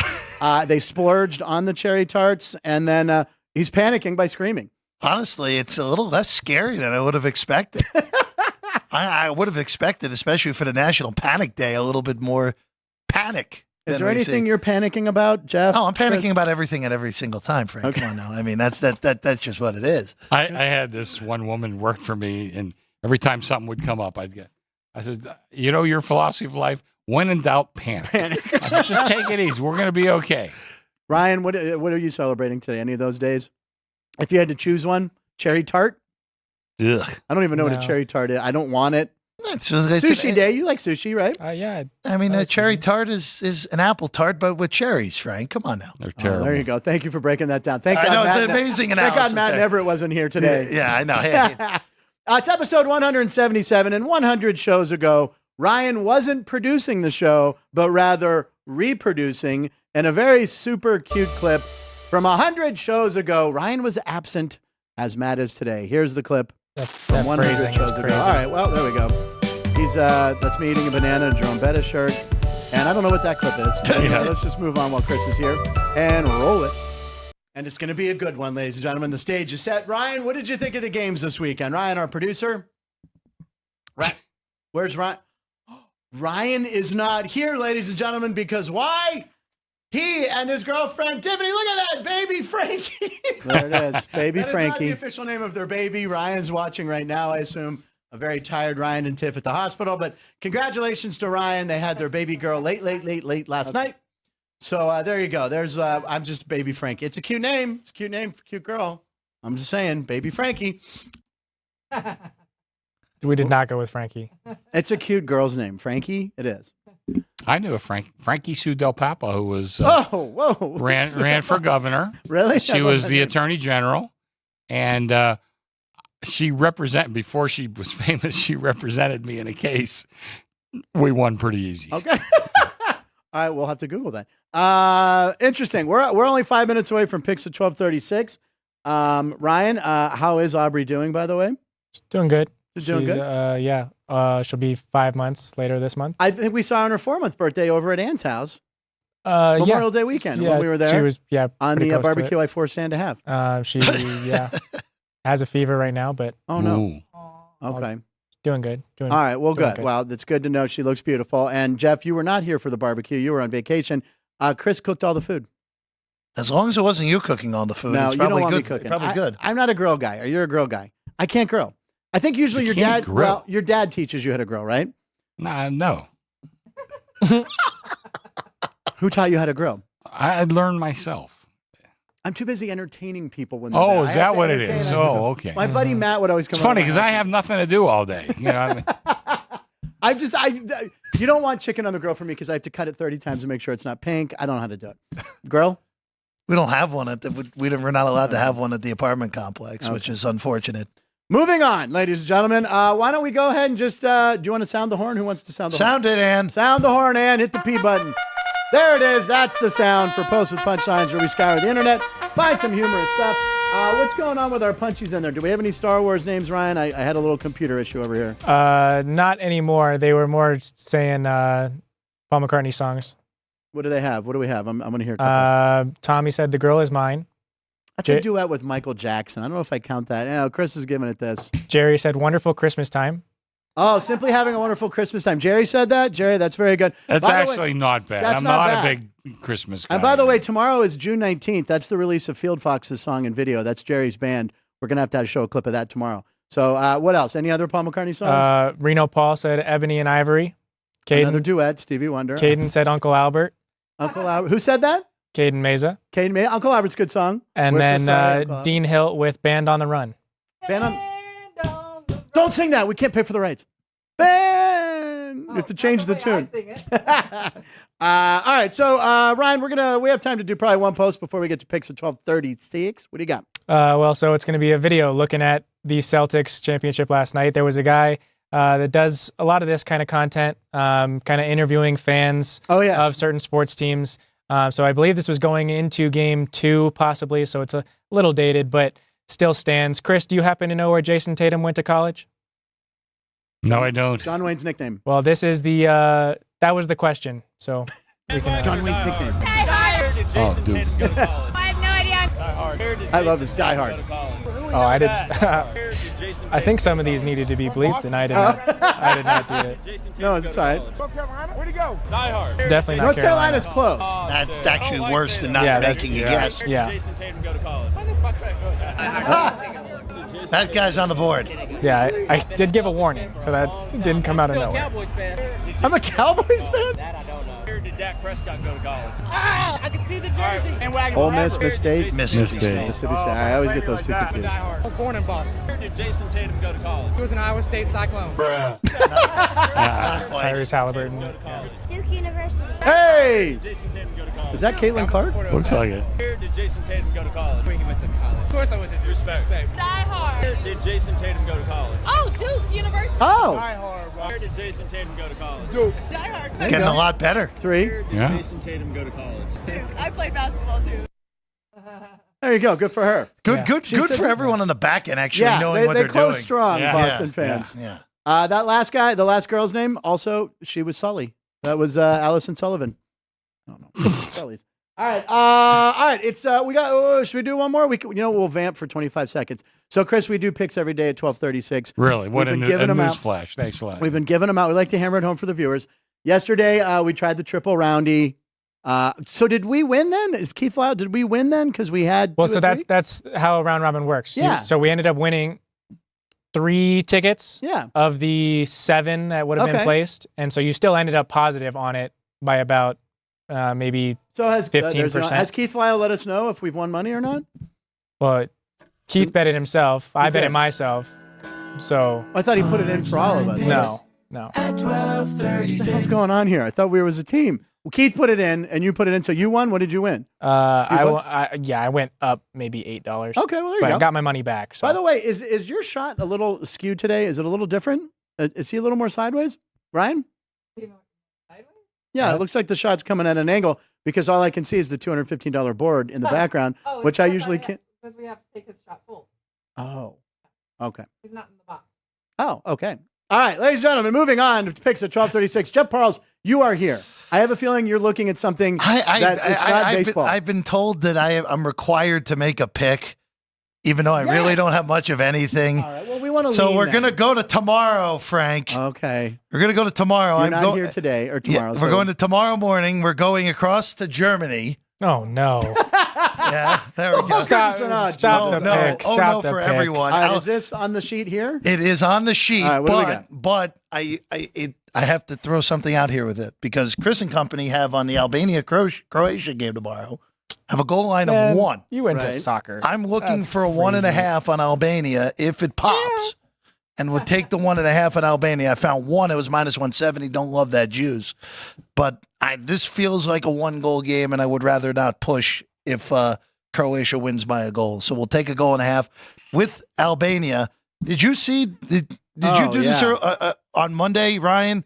They splurged on the cherry tarts, and then he's panicking by screaming. Honestly, it's a little less scary than I would have expected. I would have expected, especially for the National Panic Day, a little bit more panic. Is there anything you're panicking about, Jeff? Oh, I'm panicking about everything at every single time, Frank. Okay. Come on now. I mean, that's just what it is. I had this one woman work for me, and every time something would come up, I said, your philosophy of life, when in doubt, panic. I said, just take it easy. We're going to be okay. Ryan, what are you celebrating today? Any of those days? If you had to choose one, cherry tart? Ugh. I don't even know what a No. cherry tart is. I don't want it. It's Sushi day. You like sushi, right? Yeah. I mean, a cherry tart is an apple tart, but with cherries, Frank. Come on now. They're Oh, terrible. there you go. Thank you for breaking that down. Thank I God know, it's Matt an amazing Thank God analysis Matt there. Everett wasn't here today. Yeah, I know. Hey, It's episode 177, and 100 shows ago, Ryan wasn't producing the show, but rather reproducing in a very super cute clip from 100 shows ago. Ryan was absent, as Matt is today. Here's the clip That from 100 phrasing shows is ago. crazy. All right, well, there we go. He's that's me eating a banana in a Jerome Bettis shirt, and I don't know what that clip is. But, Yeah. let's just move on while Chris is here and roll it. And it's going to be a good one, ladies and gentlemen. The stage is set. Ryan, what did you think of the games this weekend? Ryan, our producer. Where's Ryan? Ryan is not here, ladies and gentlemen, because why? He and his girlfriend, Tiffany, look at that, baby Frankie. There it is, baby That is Frankie. not The official name of their baby. Ryan's watching right now, I assume. A very tired Ryan and Tiff at the hospital. But congratulations to Ryan. They had their baby girl late last night. So there you go. There's I'm just baby Frankie. It's a cute name. It's a cute name for a cute girl. I'm just saying, baby Frankie. We did not go with Frankie. It's a cute girl's name, Frankie. It is. I knew a Frankie Sue Del Papa who was Whoa. ran for governor. Really? She was the attorney general, and she before she was famous. She represented me in a case. We won pretty easy. Okay. All right, we'll have to Google that. Interesting. We're only 5 minutes away from picks at 12:36. Ryan, how is Aubrey doing? By the way, She's doing good. She's doing good. Yeah. She'll be 5 months later this month. I think we saw her on her 4-month birthday over at Ann's house, Yeah. Memorial Day weekend when we were there. She was on pretty the close to barbecue I forced Ann to have. it. She has a fever right now, but Oh no. Ooh. Okay. doing good. All right. Well, doing good. Well, that's good to know. She looks beautiful. And Jeff, you were not here for the barbecue. You were on vacation. Chris cooked all the food. as long as it wasn't you cooking all the food, No, it's you don't probably want me good. cooking. Probably good. I'm not a grill guy. You're a grill guy. I can't grill. I think usually You your can't dad. grill. Well, your dad teaches you how to grill, right? Nah, no. Who taught you how to grill? I learned myself. I'm too busy entertaining people when they're Oh, there. is I have that to what it entertain is? other people. Oh, okay. My buddy Matt would always come. It's funny over because my I house. have nothing to do all day. You know, I you don't want chicken on the grill for me because I have to cut it 30 times to make sure it's not pink. I don't know how to do it. Grill? We don't have one we're not allowed to have one at the apartment complex, which is unfortunate. Moving on, ladies and gentlemen. Why don't we go ahead and just, do you want to sound the horn? Who wants to sound the horn? Sound it, Ann. Sound the horn, and hit the P button. There it is. That's the sound for Post with Punchlines, where we scour the internet, find some humorous stuff. What's going on with our punchies in there? Do we have any Star Wars names, Ryan? I had a little computer issue over here. not anymore. They were more saying Paul McCartney songs. What do they have? What do we have? I'm going to hear a couple. Tommy said "The Girl Is Mine." That's a duet with Michael Jackson. I don't know if I count that. Yeah, Chris is giving it this. Jerry said "Wonderful Christmas Time." Oh, simply having a wonderful Christmas time. Jerry said that. Jerry, that's very good. that's By the way- actually not bad. that's I'm not not bad. a big Christmas guy. And by the way, tomorrow is June 19th. That's the release of Field Fox's song and video. That's Jerry's band. We're going to have show a clip of that tomorrow. So what else? Any other Paul McCartney songs? Reno Paul said "Ebony and Ivory." Another Caden, duet, Stevie Wonder. Caden said "Uncle Albert." Uncle Albert. Who said that? Caden Meza. Caden May. Uncle Albert's a good song. And We're so then sorry, Uncle Albert. Dean Hilt with "Band on the Run." Band on... Don't sing that. We can't pay for the rights. Band. You have to change the tune. All right. So, Ryan, we have time to do probably one post before we get to picks at 12:36. What do you got? So it's going to be a video looking at the Celtics championship last night. There was a guy that does a lot of this kind of content, kind of interviewing fans Oh, yes. of certain sports teams. So I believe this was going into game 2, possibly. So it's a little dated, but still stands. Chris, do you happen to know where Jason Tatum went to college? no, I don't. John Wayne's nickname. Well, this is that was the question. So we can. John Wayne's nickname. Oh, dude. I have no idea. I love this. Die Hard. Oh, I did. I think some of these needed to be bleeped, and I did not. I did not do it. No, it's all right. North Carolina? Where'd he go? Die Hard. Definitely not North Carolina. Carolina's close. That's actually worse than not Yeah, making a guess. Yeah, That guy's on the board. yeah. I did give a warning, so that didn't come out of nowhere. I'm a Cowboys fan. did Dak Prescott go to college? Ah, I can see the jersey. And wagon. Ole Miss, Miss State, Mississippi State. Mississippi State. I always get those two confused. I was born in Boston. Where did Jason Tatum go to college? He was an Iowa State Cyclone. Tyrese Halliburton. Duke University. Hey, Jason Tatum go to college? is that Caitlin Clark? Looks like it. Where did Jason Tatum go to college? He went to college. Of course I went to Duke. Respect. Die Hard. Where did Jason Tatum go to college? Oh, Duke University. Oh, Where did Jason Tatum go to college? Duke. Die Hard. there you Getting go. a lot better. 3. Where did Yeah. Jason Tatum go to college? I play basketball too. There you go. Good for her. Good, Yeah. good, She good said for that. everyone on the back end actually Yeah, knowing what they they're close doing. strong, Yeah. Boston Yeah, fans. Yeah. That last guy, the last girl's name, also she was Sully. That was Allison Sullivan. I don't know. Sully's. All right. It's we got. Should we do one more? We'll vamp for 25 seconds. So, Chris, we do picks every day at 12:36. Really? What We've a been giving them news out. flash. Thanks a lot. We've been giving them out. We like to hammer it home for the viewers. Yesterday, we tried the triple roundy. So did we win then? Is Keith Lau? Did we win then? Because we had. Well, two so or three? that's how round robin works. Yeah. So we ended up winning 3 tickets Yeah. of the 7 that would have Okay. been placed, and so you still ended up positive on it by about maybe. So has 15%. Has Keith Lyle let us know if we've won money or not? Well, Keith bet it himself. I bet did. it myself. So I thought he put it in for all of us. no. What the hell's going on here? I thought we were as a team. Well, Keith put it in, and you put it in. So you won. What did you win? I went up maybe $8. Okay, well there you But go. I got my money back. So. By the way, is your shot a little skewed today? Is it a little different? Is he a little more sideways, Ryan? Yeah, it looks like the shot's coming at an angle because all I can see is the $215 board in the background, which I usually can't. Because we have to take his shot full. Oh, okay. He's not in the box. Oh, okay. All right, ladies and gentlemen, moving on to picks at 12:36. Jeff Parles, you are here. I have a feeling you're looking at something that it's not baseball. I've been told that I'm required to make a pick, even though I really don't have much of anything. All right, well, we want to. So we're gonna go to tomorrow, Frank. Okay. We're gonna go to tomorrow. You're not here today or tomorrow. Yeah, we're going to tomorrow morning. We're going across to Germany. Oh no! Yeah, there we go. Stop Oh, the no. pick. Oh, Stop no the for pick. everyone. All right, is this on the sheet here? It is on the sheet, All right, what do we got? but I have to throw something out here with it because Chris and company have on the Albania Croatia game tomorrow have a goal line Man, of 1. You went Right. to soccer. I'm looking That's for a 1.5 on Albania if it pops. And we'll take the 1.5 on Albania. I found 1. It was minus 170. Don't love that juice. But this feels like a 1-goal game, and I would rather not push if Croatia wins by a goal. So we'll take a 1.5 with Albania. Did you see? Did you do this on Monday, Ryan?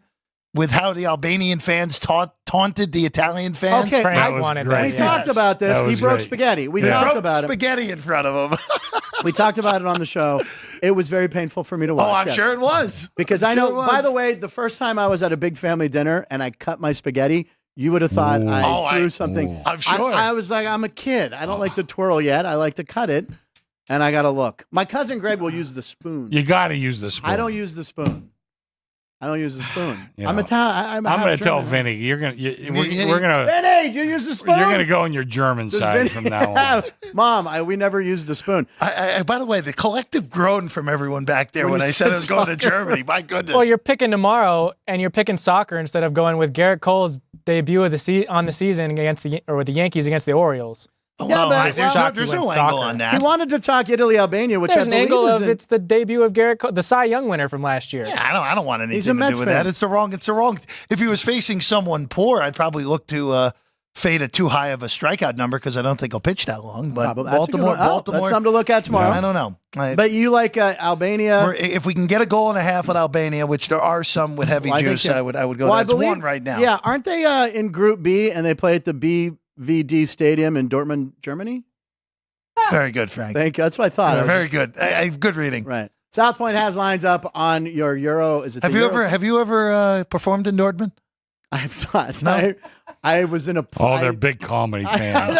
With how the Albanian fans taunted the Italian fans? Okay, Frank I wanted great. that. We yeah. talked about this. That He was broke great. spaghetti. We Yeah. talked Broke about it. spaghetti in front of him. We talked about it on the show. It was very painful for me to watch. Oh, I'm yeah. sure it was. Because I Sure know, it by was. the way, the first time I was at a big family dinner and I cut my spaghetti, you would have thought I threw something. I'm sure. I was like, I'm a kid. I don't like to twirl yet. I like to cut it. And I got to look. My cousin Greg will use the spoon. You got to use the spoon. I don't use the spoon. I'm You I'm know, Italian. I'm going to tell Vinny. We're going to. Vinny, do you use the spoon? You're going to go on your German Does side Vinny from now on. have- Mom, we never used the spoon. By the way, the collective groan from everyone back there When when you I said I said was going to soccer. Germany. My goodness. Well, you're picking tomorrow, and you're picking soccer instead of going with Garrett Cole's debut of on the season against with the Yankees against the Orioles. Yeah, but- there's no angle on He that. wanted to talk Italy, Albania, which There's I an believe angle is of in- it's the debut of Garrett Cole, the Cy Young winner from last year. Yeah, I don't want He's a anything to Mets do with fan. that. It's the wrong. If he was facing someone poor, I'd probably look to fade a too high of a strikeout number because I don't think he'll pitch that long. But Probably. That's a good one. Baltimore, That's something to look at tomorrow. I don't know. But you like Albania? If we can get a 1.5 at Albania, which there are some with heavy Well, I think juice, that- I would go. Well, I That's believe- 1 right now. Yeah, aren't they in Group B and they play at the BVD Stadium in Dortmund, Germany? Very good, Frank. Thank you. That's what I thought. Yeah, I was very good. Good reading. right. South Point has lines up on your Euro. Is it? Have the you Euro? ever performed in Dortmund? I have not. No? I was in a. Oh, they're big comedy fans.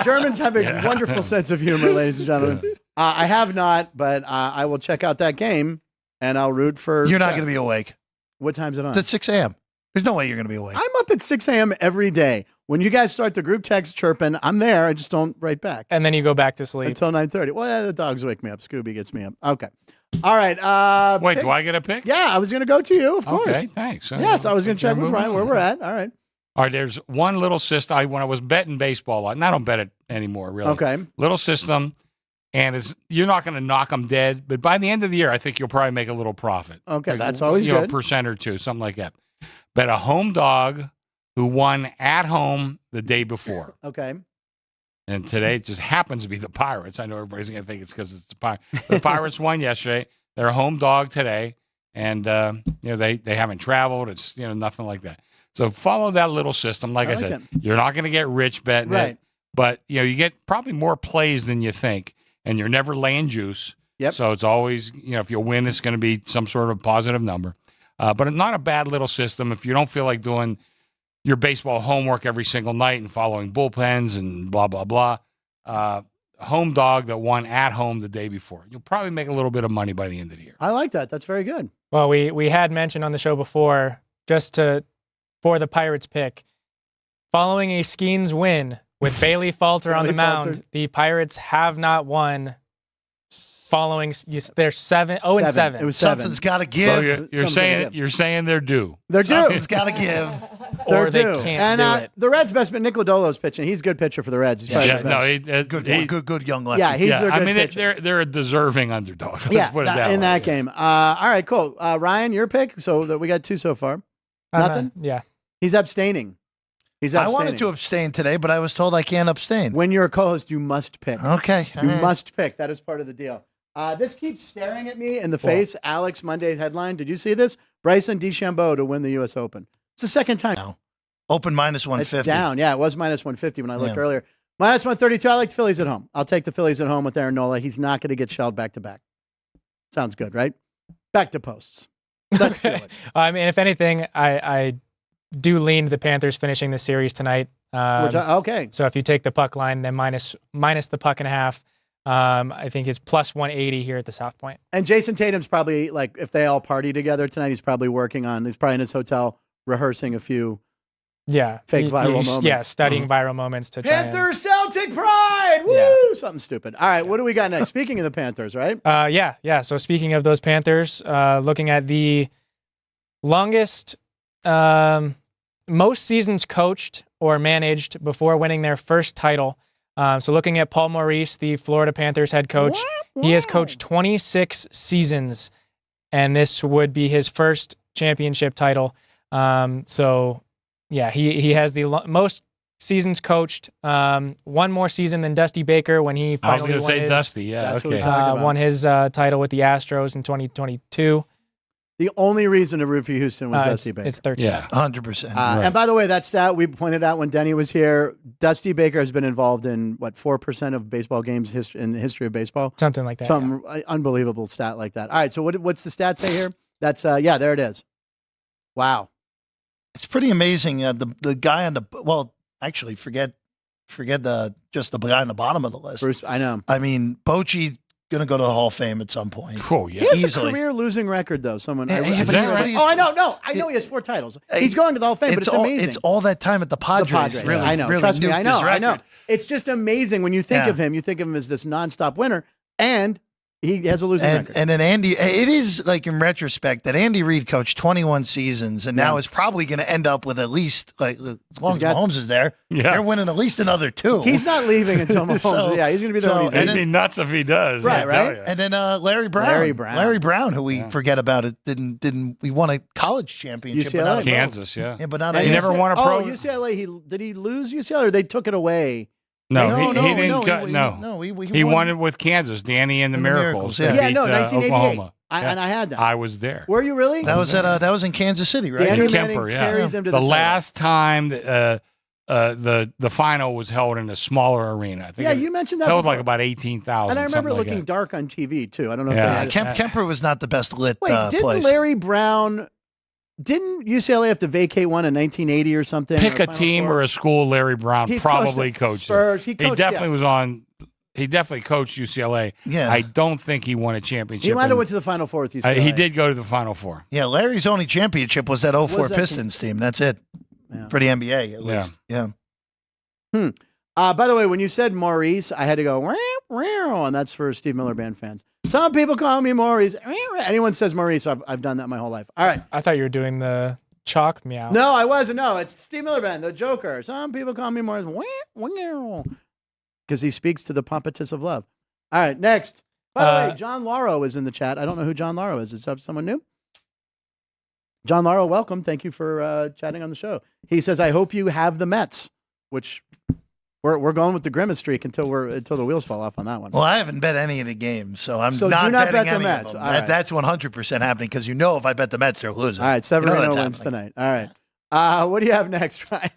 Germans have a wonderful sense of humor, ladies and gentlemen. I have not, but I will check out that game and I'll root for. You're not going to be awake. What time's it on? It's at 6 a.m. There's no way you're going to be awake. I'm up at 6 a.m. every day. When you guys start the group text chirping, I'm there. I just don't write back And then you go back to sleep. until 9:30. Well, the dogs wake me up. Scooby gets me up. Okay. All right. Wait, pick- do I get a pick? Yeah, I was going to go to you, of course. Okay, thanks. Yes, I was going to check with Moving Ryan where on. we're at. All right. All right, there's one little system. When I was betting baseball, and I don't bet it anymore, really. Okay. Little system, and you're not going to knock them dead, but by the end of the year, I think you'll probably make a little profit. Okay, Like, that's always a good. percent or two, something like that. Bet a home dog who won at home the day before. Okay. And today it just happens to be the Pirates. I know everybody's going to think it's because it's the Pirates. The Pirates won yesterday. They're a home dog today, and they haven't traveled. It's nothing like that. So follow that little system. Like I said, you're not going to get rich betting it, but you get probably more plays than you think, and you're never laying juice. Yep. So it's always if you win, it's going to be some sort of positive number. But it's not a bad little system if you don't feel like doing your baseball homework every single night and following bullpens and blah, blah, blah. Home dog that won at home the day before. You'll probably make a little bit of money by the end of the year. I like that. That's very good. Well, we had mentioned on the show before, for the Pirates pick, following a Skeens win with Bailey Falter on the mound, the Pirates have not won following they're 7-0-7. It was 7. Something's got to give. So you're saying they're due. They're due. Something's got to give. Or they due. can't do it. The Reds' best man, Nicodolo's pitching. He's a good pitcher for the Reds. He's probably the best. Good young lefty. Yeah, he's a good pitcher. they're a deserving underdog. Let's put it that way. In that game. All right, cool. Ryan, your pick. So that we got 2 so far. Nothing? Yeah. He's abstaining. I wanted to abstain today, but I was told I can't abstain. When you're a co-host, you must pick. Okay. You must pick. That is part of the deal. This keeps staring at me in the face. Alex, Monday's headline. Did you see this? Bryson DeChambeau to win the U.S. Open. It's the second time. No. Open minus 150. It's down. Yeah, it was minus 150 when I looked earlier. Minus 132. I like the Phillies at home. I'll take the Phillies at home with Aaron Nola. He's not going to get shelled back to back. Sounds good, right? Back to posts. Let's do it. I mean, if anything, I do lean the Panthers finishing the series tonight. Okay. So if you take the puck line, then minus the puck and a half, I think it's plus 180 here at the South Point. And Jason Tatum's probably, like, if they all party together tonight, he's probably he's probably in his hotel rehearsing a few fake viral moments. Yeah, studying viral moments to try Panthers Celtic pride! Woo! Something stupid. All right, what do we got next? Speaking of the Panthers, right? Yeah. So speaking of those Panthers, looking at the longest, most seasons coached or managed before winning their first title. So looking at Paul Maurice, the Florida Panthers head coach, he has coached 26 seasons, and this would be his first championship title. So yeah, he has the most seasons coached. One more season than Dusty Baker when he finally won his title with the Astros in 2022. The only reason to root for Houston was Dusty Baker. It's 13. Yeah, 100%. And by the way, that stat we pointed out when Denny was here, Dusty Baker has been involved in, 4% of baseball games in the history of baseball? Something like that. Some unbelievable stat like that. All right, so what's the stat say here? That's, there it is. Wow. It's pretty amazing. The guy on actually, forget just the guy on the bottom of the list. Bruce, I know. I mean, Bochy going to go to the Hall of Fame at some point. Oh, yeah. He has Easily. a career losing record, though. I know. No, I know he has 4 titles. He's going to the Hall of Fame, but it's amazing. It's all that time at the Padres. Really, I know. Really Trust me, I know. It's just amazing when you think of him. You think of him as this nonstop winner, and he has a losing record. And then Andy, it is like in retrospect that Andy Reid coached 21 seasons and now is probably going to end up with at least, like, as long as Mahomes is there, they're winning at least another 2. He's not leaving until Mahomes. He's going to be there. It'd be nuts if he does. Right. And then Larry Brown, who we forget about it, he won a college championship. UCLA. Kansas, but not he never won a pro. UCLA. Did he lose UCLA or they took it away? No, he didn't. He won it with Kansas, Danny and the Miracles. Yeah, 1988. Oklahoma. And I had that. I was there. Were you really? That was in Kansas City, right? Danny Kemper, carried them to the the last time the final was held in a smaller arena. I think you mentioned that. That was like about 18,000. And I remember it looking dark on TV too. I don't know. If Kemper was not the best lit didn't place. Larry Brown? Didn't UCLA have to vacate one in 1980 or something? Pick a team or a school Larry Brown probably coached. Spurs. He definitely was on. He definitely coached UCLA. Yeah. I don't think he won a championship. He might have went to the Final Four with UCLA. He did go to the Final Four. Yeah, Larry's only championship was that 04 Pistons team. That's it. Yeah. For the NBA, at least. Yeah. By the way, when you said Maurice, I had to go, and that's for Steve Miller Band fans. Some people call me Maurice. Anyone says Maurice, I've done that my whole life. All right. I thought you were doing the chalk meow. No, I wasn't. No, it's Steve Miller Band, the Joker. Some people call me more as because he speaks to the pompatus of love. All right, next. By the way, John Lauro is in the chat. I don't know who John Lauro is. Is that someone new? John Lauro, welcome. Thank you for chatting on the show. He says, "I hope you have the Mets," which we're going with the Grimace streak until the wheels fall off on that one. Well, I haven't bet any of the games, so I'm So not do not betting bet the any Mets. of them. All right. That's 100% happening because if I bet the Mets, they're losing. All right, Severino that's wins happening. tonight. All right. What do you have next, Ryan?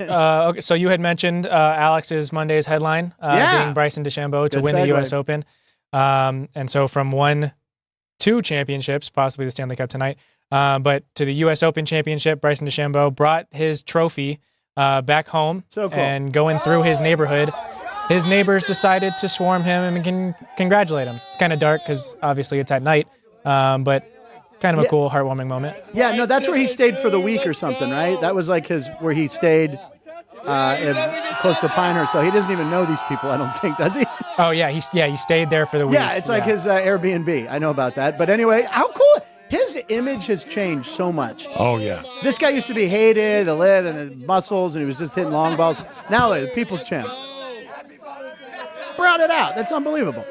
Okay, so you had mentioned Alex's Monday's headline being Bryson DeChambeau to Good win the segue. U.S. Open. And so from 2 championships, possibly the Stanley Cup tonight, but to the U.S. Open Championship, Bryson DeChambeau brought his trophy back home. So cool. And going through his neighborhood, his neighbors decided to swarm him and congratulate him. It's kind of dark because obviously it's at night, but kind of a cool, heartwarming moment. Yeah, no, that's where he stayed for the week or something, right? That was like where he stayed close to Pinehurst. So he doesn't even know these people, I don't think, does he? Oh, yeah, he stayed there for the week. Yeah, it's like his Airbnb. I know about that. But anyway, how cool. His image has changed so much. Oh, yeah. This guy used to be hated, the lid and the muscles, and he was just hitting long balls. Now, the people's champ. Brought it out. That's unbelievable.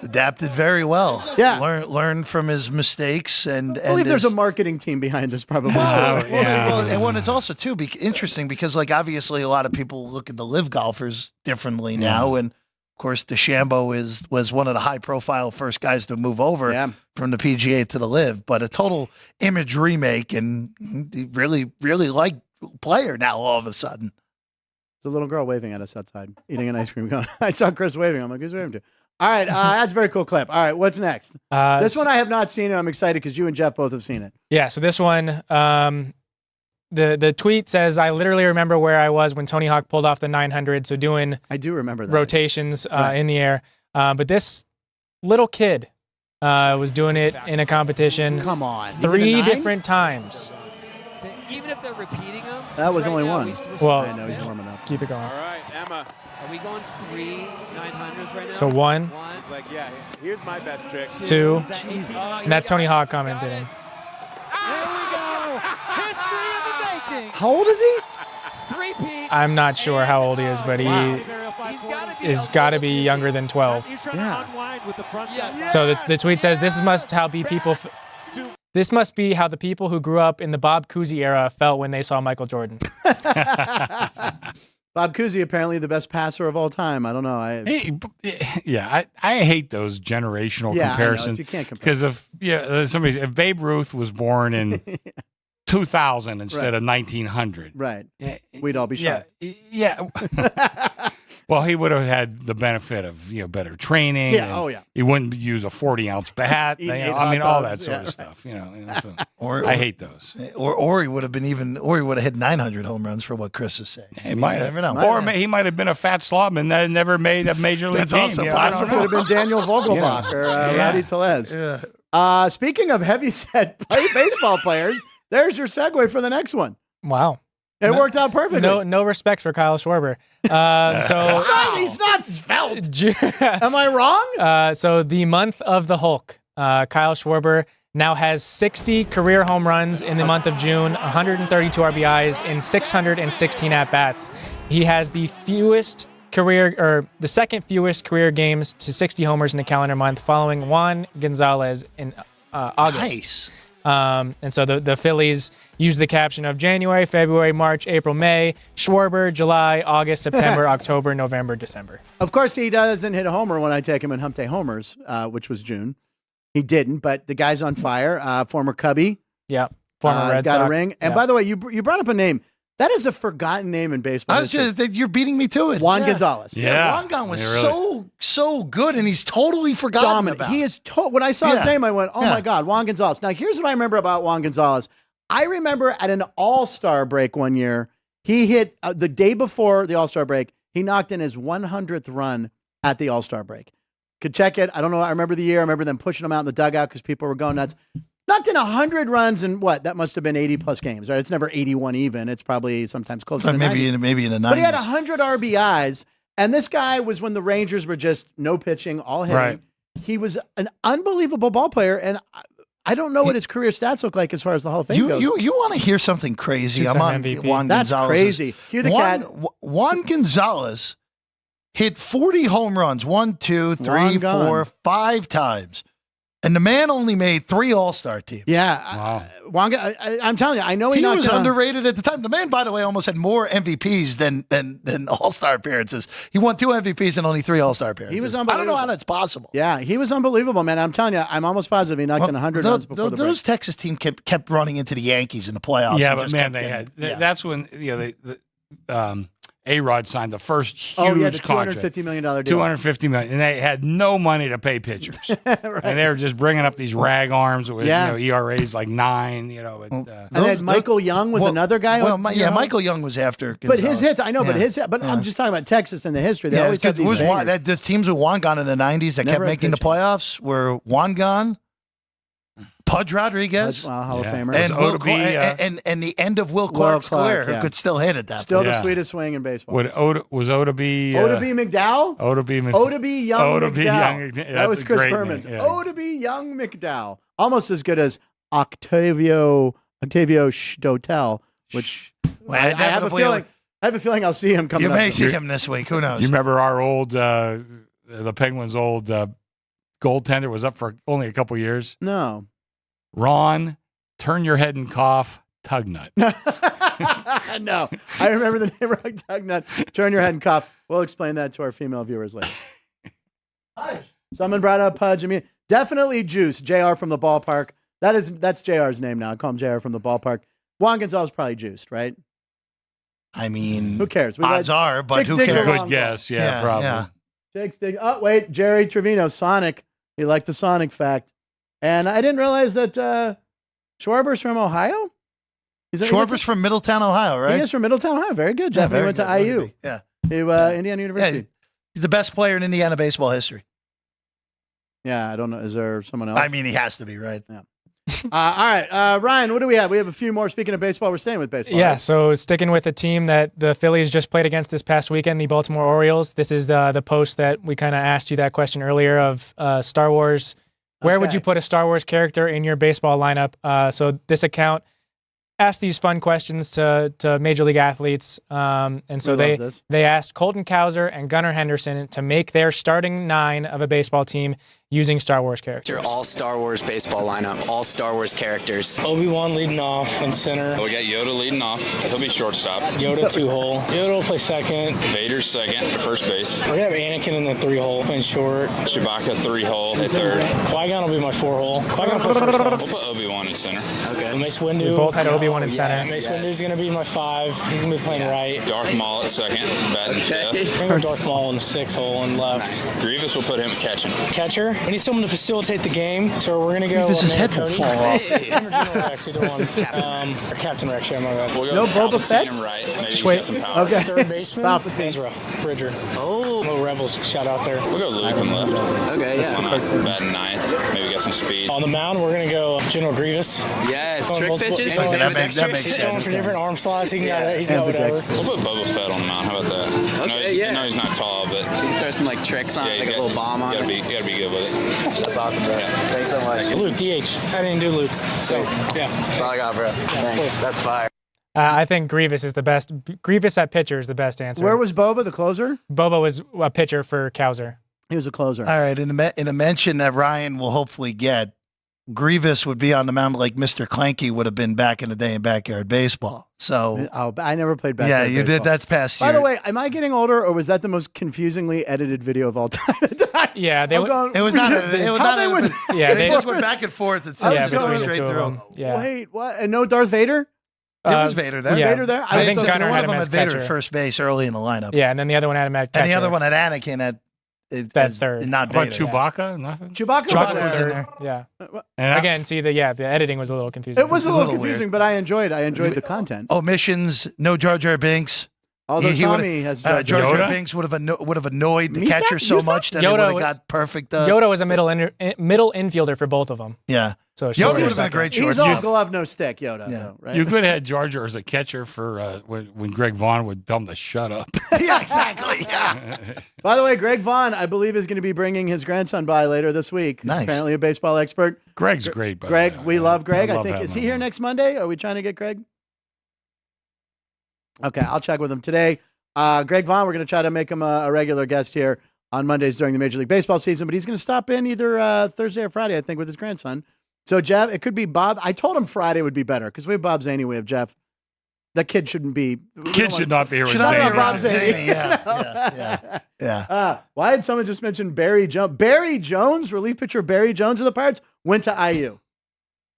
Adapted very well. Yeah. Learned from his mistakes. And I believe there's his- a marketing team behind this probably. and when it's also too interesting because like obviously a lot of people look at the live golfers differently now, and of course DeChambeau was one of the high profile first guys to move over from the PGA to the live, but a total image remake and really like player now all of a sudden. There's a little girl waving at us outside, eating an ice cream cone. I saw Chris waving. I'm like, who's waving to? All right, that's a very cool clip. All right, what's next? This one I have not seen, and I'm excited because you and Jeff both have seen it. Yeah, so this one, the tweet says, I literally remember where I was when Tony Hawk pulled off the 900, so doing I do remember that. rotations in the air. But this little kid was doing it in a competition. Come on. 3 different times. Even if they're repeating them. That was only one. Well, I know, he's warming up. Keep it going. All right, Emma. Are we going 3 900s right now? So 1, It's like, yeah, here's my best trick. 2, and that's Tony Hawk commenting. There we go. History in the making. How old is he? 3-peat. I'm not sure how old he is, but He's he's got to be younger than 12. Yeah. So the tweet says, this must be how the people who grew up in the Bob Cousy era felt when they saw Michael Jordan. Bob Cousy, apparently the best passer of all time. I don't know. I hate those generational comparisons. You can't compare. Because if Babe Ruth was born in 2000 instead of 1900, right, we'd all be shocked. Yeah. Well, he would have had the benefit of better training. Yeah. Oh, yeah. He wouldn't use a 40-ounce bat. All that sort of stuff. So I hate those. Or he would have hit 900 home runs for what Chris is saying. He might have. Never know. Or he might have been a fat slob and never made a major league That's team. also I don't possible. Could have been Daniel Vogelbach or Rowdy Tellez. Yeah. Speaking of heavy-set baseball players, there's your segue for the next one. Wow. It worked out perfectly. No respect for Kyle Schwarber. He's not svelte. Am I wrong? So the month of the Hulk, Kyle Schwarber now has 60 career home runs in the month of June, 132 RBIs in 616 at-bats. He has the second fewest career games to 60 homers in a calendar month, following Juan Gonzalez in August. Nice. And so the Phillies use the caption of January, February, March, April, May, Schwarber, July, August, September, October, November, December. Of course, he doesn't hit a homer when I take him in Hump Day Homers, which was June. He didn't, but the guy's on fire. Former Cubby. Yeah. Former Red got Sox. a ring. And by the way, you brought up a name. That is a forgotten name in baseball. You're beating me to it. Juan Gonzalez. Yeah, Juan Gon was so good, and he's totally forgotten Dominant. about. He is when I saw his name, I went, "Oh my God, Juan Gonzalez." Now, here's what I remember about Juan Gonzalez. I remember at an All-Star break one year, he hit the day before the All-Star break. He knocked in his 100th run at the All-Star break. Could check it. I don't know. I remember the year. I remember them pushing him out in the dugout because people were going nuts. Knocked in 100 runs in what? That must have been 80-plus games, right? It's never 81 even. It's probably sometimes close to 90. Maybe in the 90s. But he had 100 RBIs, and this guy was when the Rangers were just no pitching, all hitting. Right. He was an unbelievable ball player, and I don't know what his career stats look like as far as the Hall of Fame goes. You want to hear something crazy? Two-time I'm on MVP. Juan That's Gonzalez. crazy. Cue the cat. Juan Gonzalez hit 40 home runs, 1, 2, 3, Long 4, gone. 5 times. And the man only made 3 All-Star teams. Yeah. Wow. Wonga, I'm telling you, I know he was knocked underrated at the time. The man, by the way, almost had more MVPs than All-Star appearances. He won 2 MVPs and only 3 All-Star appearances. He was I don't know unbelievable. how that's possible. Yeah, he was unbelievable, man. I'm telling you, I'm almost positive he knocked in 100 runs before the break. Those Texas team kept running into the Yankees in the playoffs. Yeah, and but just man, kept they getting- had. That's when A-Rod signed the first huge Oh, yeah, the contract. $250 million deal. $250 million, and they had no money to pay pitchers, Right. and they were just bringing up these rag arms with Yeah. ERAs like 9. And then Michael Young was another guy. Well, you know? Michael Young was after. But his Gonzalez. hits, I know, Yeah. but I'm just talking about Texas and the history. They Yeah, always had it these was Juan, bangers. the teams with Juan Gon in the 90s that Never kept had making the pitching. playoffs were Juan Gon, Pudge Rodriguez, Hall of Yeah. Famer. and, Was Will Oda B, and the end of Will Clark's Clark, career, yeah. who could still hit at that Still point. the Yeah. sweetest swing in baseball. Was Oda B? Oda B. McDowell? Oda B. Oda B. Young Oda B. McDowell. Young- yeah, that that's was a Chris great Berman's. name, yeah. Oda B. Young McDowell. Almost as good as Octavio Stotel, which Well, I have a inevitably, feeling. I have a feeling I'll see him coming You up. may see him this week. Who knows? You remember our old the Penguins' old goaltender was up for only a couple years. No. Ron, turn your head and cough. Tugnut. No. I remember the name Rug Tugnut. Turn your head and cough. We'll explain that to our female viewers later. Someone brought up Pudge. I mean, definitely Juice. JR from the ballpark. That's JR's name now. I call him JR from the ballpark. Juan Gonzalez probably juiced, right? I mean, Who cares? We odds got are, but Chicks who dig cares? along. Good guess. Yeah, probably. yeah. Jake's dig. Oh, wait. Jerry Trevino, Sonic. He liked the Sonic fact. And I didn't realize that Schwarber's from Ohio. Schwarber's from Middletown, Ohio, right? He is from Middletown, Ohio. Very good, Yeah, Jeff. He very went to good. IU, Yeah. to Indiana Yeah, University. he's the best player in Indiana baseball history. Yeah, I don't know. Is there someone else? I mean, he has to be, right? all right. Ryan, what do we have? We have a few more. Speaking of baseball, we're staying with baseball. Yeah, right? so sticking with the team that the Phillies just played against this past weekend, the Baltimore Orioles. This is the post that we kind of asked you that question earlier of Star Wars. Where would Okay. you put a Star Wars character in your baseball lineup? So this account asked these fun questions to Major League athletes. And so We love this. they asked Colton Cowser and Gunnar Henderson to make their starting 9 of a baseball team using Star Wars characters. Your all Star Wars baseball lineup, all Star Wars characters. Obi-Wan leading off in center. We got Yoda leading off. He'll be shortstop. Yoda 2-hole. Yoda will play second. Vader's second, first base. We're gonna have Anakin in the 3-hole, playing short. Chewbacca 3-hole, hit third. Qui-Gon will be my 4-hole. Qui-Gon will play first hole. We'll put Obi-Wan in center. Okay. Mace So Windu. we both had Obi-Wan in center. Mace Windu's gonna be my 5. He's gonna be playing right. Darth Maul at second, batting fifth. I'm gonna go Darth Maul in the 6-hole and left. Grievous will put him catching. Catcher. We need someone to facilitate the game, so we're gonna go. His head will Cody. fall off. Him or General Rex, either one. Or Captain Rex, yeah, my bad. We'll go No with Boba Palpatine Fett? him right. Maybe Just he's wait. got some power. Okay. Third baseman. Palpatine. Ezra Bridger. Oh, Little Rebels shout out there. We'll go Luke in left. okay, yeah. Why not? Batting ninth. Maybe got some speed. On the mound, we're gonna go General Grievous. Yes, Going trick multiple- pitches. going- Okay, that makes He's going sense. for different arm slots. He can Yeah. he's got whatever. Ambidextrous. We'll put Boba Fett on the mound. How about that? Okay, yeah. I know he's not tall, but You can throw some like tricks on, yeah, it, he's like a little bomb on gotta it. be good with it. That's awesome, bro. Thanks so much. Luke, DH. I didn't do Luke. So, yeah. That's all I got, bro. Thanks. That's fire. I think Grievous is the best. Grievous at pitcher is the best answer. Where was Boba, the closer? Boba was a pitcher for Cowser. He was a closer. All right, in a mention that Ryan will hopefully get, Grievous would be on the mound like Mr. Clanky would have been back in the day in backyard baseball. So, Oh, I never played back. yeah, you did. That's past By year. the way, am I getting older, or was that the most confusingly edited video of all time? Yeah, they I'm would- going, It was not. It was How'd not. they win? Yeah, they they- just went back and forth. It Yeah, just between went the straight two of through. them. Yeah. Wait, what? And no Darth Vader? There was Vader there. Was Yeah. Vader there? I think was Gunnar one had of him them as had Vader catcher. at first base early in the lineup. Yeah, and then the other one had him at catcher. And the other one had Anakin at That third. Not How about Vader. Chewbacca? Nothing. Chewbacca Chewbacca was was there. in there. Yeah. And Again, see the editing was a little confusing. It was a little little confusing, weird. but I enjoyed the content. Omissions, no Jar Jar Binks. Although He would've- Tommy has Jar Yoda? Jar Binks would have annoyed the Misa? catcher so Misa? much that he Yoda would have would- got perfect. Yoda was a middle infielder for both of them. Yeah. So Yoda sure, would have been a second. great He's shortstop. all glove, no stick, Yoda. Yeah. Though, right? You could have had Jar Jar as a catcher for when Greg Vaughn would tell him to shut up. Yeah, exactly. Yeah. By the way, Greg Vaughn, I believe, is going to be bringing his grandson by later this week. He's Nice. apparently a baseball expert. Greg's great, by the Greg, way. we love Greg. I love think having is he him. here next Monday? Are we trying to get Greg? Okay, I'll check with him today. Greg Vaughn, we're going to try to make him a regular guest here on Mondays during the Major League Baseball season, but he's going to stop in either Thursday or Friday, I think, with his grandson. So, Jeff, it could be Bob. I told him Friday would be better because we have Bob Zaney, we have Jeff. That kid shouldn't be. Kid should not be here with Should not be Zany. around Bob Zaney. Zaney. Yeah. Why had someone just mentioned Barry Jones? Barry Jones, relief pitcher Barry Jones of the Pirates, went to IU.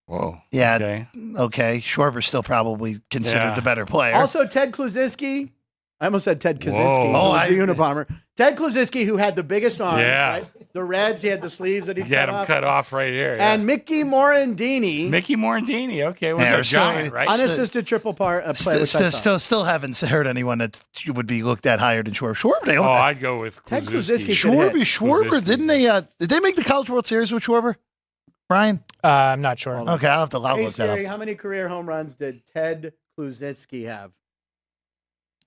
Whoa. Yeah. Okay. Okay. Schwarber's still probably considered Yeah. the better player. Also, Ted Kluszewski. I almost said Ted Kaczynski. Whoa. Who Oh, was the Unabomber. Ted Kluszewski, who had the biggest arms, Yeah. right? The Reds, he had the sleeves that he You had him off. cut off right here. And Mickey Morandini, Mickey Morandini, okay, was Yeah, a so- giant, right? unassisted triple play, which I saw. Still haven't heard anyone that would be looked at higher than Schwarber. Schwarber, they Oh, I'd go with Ted Kluszewski. Kluszewski could hit. Schwarber, Kluszewski. didn't they? Did they make the College World Series with Schwarber? Brian? I'm not sure. Okay, I'll Hey, look that Siri, up. how many career home runs did Ted Kluszewski have?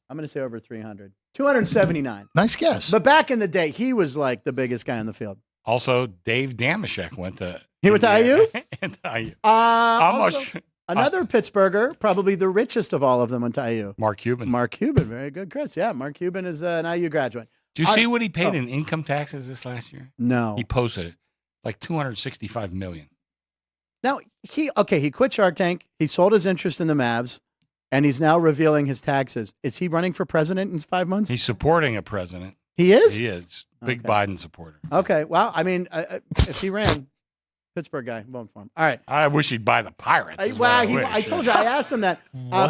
I'm going to say over 300. 279. Nice guess. But back in the day, he was like the biggest guy in the field. Also, Dave Damashek went to. He went to Indiana. IU? And IU. Also, Almost. another Pittsburgher, probably the richest of all of them, went to IU. Mark Cuban. Mark Cuban, very good, Chris. Yeah, Mark Cuban is an IU graduate. Do you see what he paid oh. in income taxes this last year? No. He posted it. Like $265 million. Now, he quit Shark Tank. He sold his interest in the Mavs, and he's now revealing his taxes. Is he running for president in 5 months? He's supporting a president. He is? He is. Big Okay. Biden supporter. Okay. Well, I mean, if he ran, Pittsburgh guy, vote for him. All right. I wish he'd buy the Pirates. is what I wish. I told you, I asked him that.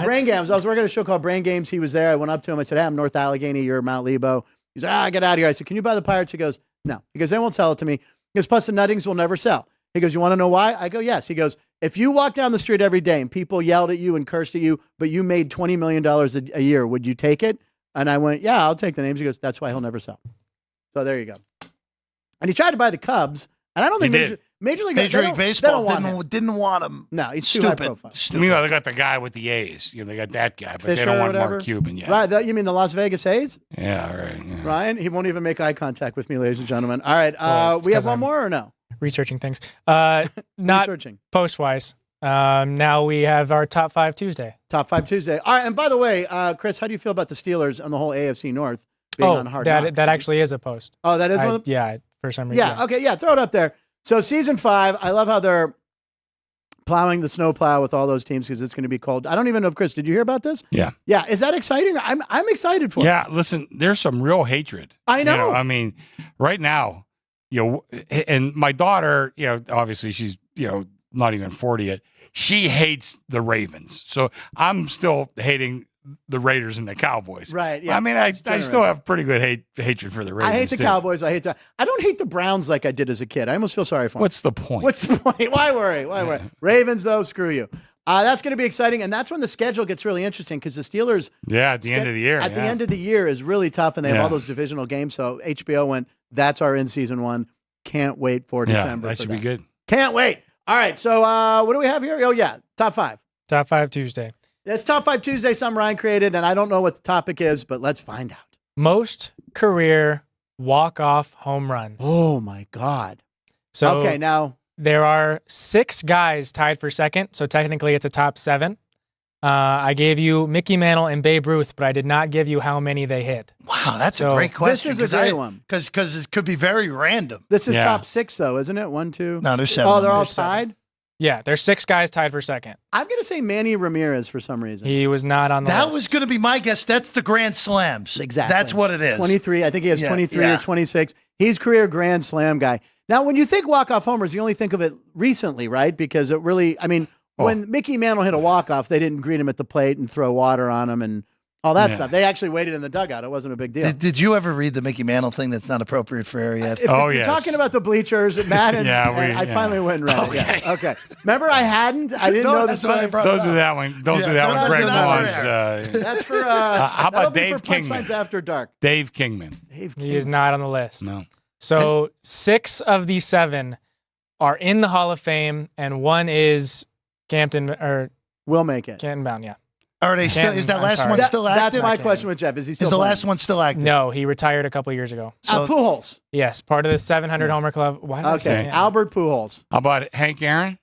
Brain Games. I was working at a show called Brain Games. He was there. I went up to him. I said, hey, I'm North Allegheny. You're Mount Lebo. He's like, get out of here. I said, can you buy the Pirates? He goes, no. He goes, they won't sell it to me. He goes, plus the Nuttings will never sell. He goes, you want to know why? I go, yes. He goes, if you walk down the street every day and people yelled at you and cursed at you, but you made $20 million a year, would you take it? And I went, yeah, I'll take the names. He goes, that's why he'll never sell. So there you go. And he tried to buy the Cubs. And I don't think Major League Baseball they don't want didn't want him. No, he's too high Stupid. profile. Stupid. Meanwhile, they got the guy with the A's. You know, they got that guy, but Fisher they don't or want whatever. Mark Cuban yet. Right. You mean the Las Vegas A's? Yeah, right. Yeah. Ryan, he won't even make eye contact with me, ladies and gentlemen. All right. Well, it's We have 'cause one I'm- more or no? Researching things. Not Researching. post-wise. Now we have our Top 5 Tuesday. Top 5 Tuesday. All right. And by the way, Chris, how do you feel about the Steelers and the whole AFC North being on Hard Knocks? that actually is a post. Oh, that is one of the, Yeah, for some reason. yeah. Okay. Yeah. Throw it up there. So season 5, I love how they're plowing the snow plow with all those teams because it's going to be cold. I don't even know if Chris, did you hear about this? Yeah. Yeah. Is that exciting? I'm excited for it. Yeah, listen, there's some real hatred. I know. You know, I mean, right now, you know, and my daughter, you know, obviously she's, you know, not even 40 yet. She hates the Ravens. So I'm still hating the Raiders and the Cowboys. Right. Yeah. I mean, I still have pretty good hatred for the Ravens. I hate the too. Cowboys. I don't hate the Browns like I did as a kid. I almost feel sorry for them. What's the point? What's the point? Why worry? Why worry? Ravens, though, screw you. That's going to be exciting, and that's when the schedule gets really interesting because the Steelers. Yeah, at the end of the year. At the end of the year is really tough, and they have Yeah. all those divisional games. So HBO went, that's our in-season one. Can't wait for December. that for should be good. Can't wait. All right, so what do we have here? Oh, yeah, top 5. Top 5 Tuesday. It's Top 5 Tuesday, some Ryan created, and I don't know what the topic is, but let's find out. Most career walk-off home runs. Oh, my God. So Okay, now. there are 6 guys tied for second, so technically it's a top 7. I gave you Mickey Mantle and Babe Ruth, but I did not give you how many they hit. Wow, that's So, a great question. This is a great one. Because it could be very random. This is Yeah. top 6, though, isn't it? 1, 2. No, there's 7. Oh, they're all There's 7. tied? Yeah, there's 6 guys tied for second. I'm going to say Manny Ramirez for some reason. He was not on the That list. was going to be my guess. That's the Grand Slams. Exactly. That's what it is. 23. I think he has Yeah, 23 yeah. or 26. He's career Grand Slam guy. Now, when you think walk-off homers, you only think of it recently, right? Because it really, I mean, when Mickey Mantle hit a walk-off, they didn't greet him at the plate and throw water on him and all that Yeah. stuff. They actually waited in the dugout. It wasn't a big deal. Did you ever read the Mickey Mantle thing that's not appropriate for air yet? If Oh, you're yes. talking about the bleachers, Matt and, I finally went and read it. Yeah. Okay. Remember, I didn't know that's this why I one. brought it Don't up. do that one. Don't do that don't one. do Greg that one. Vaughn's. That's for how that'll about be Dave for Punchlines Kingman? After Dark. Dave Kingman. Dave He is not on the list. No. So 6 of the 7 are in the Hall of Fame, and 1 is Campton or We'll make it. Canton Bound. Yeah. Are they still? Is that I'm last sorry. one still That's active? my question with Jeff. Is he still Is the playing? last one still active? No, he retired a couple years ago. Pujols. Yes, part of the 700 homer club. Why did I say Okay. him? Albert Pujols. How about Hank Aaron?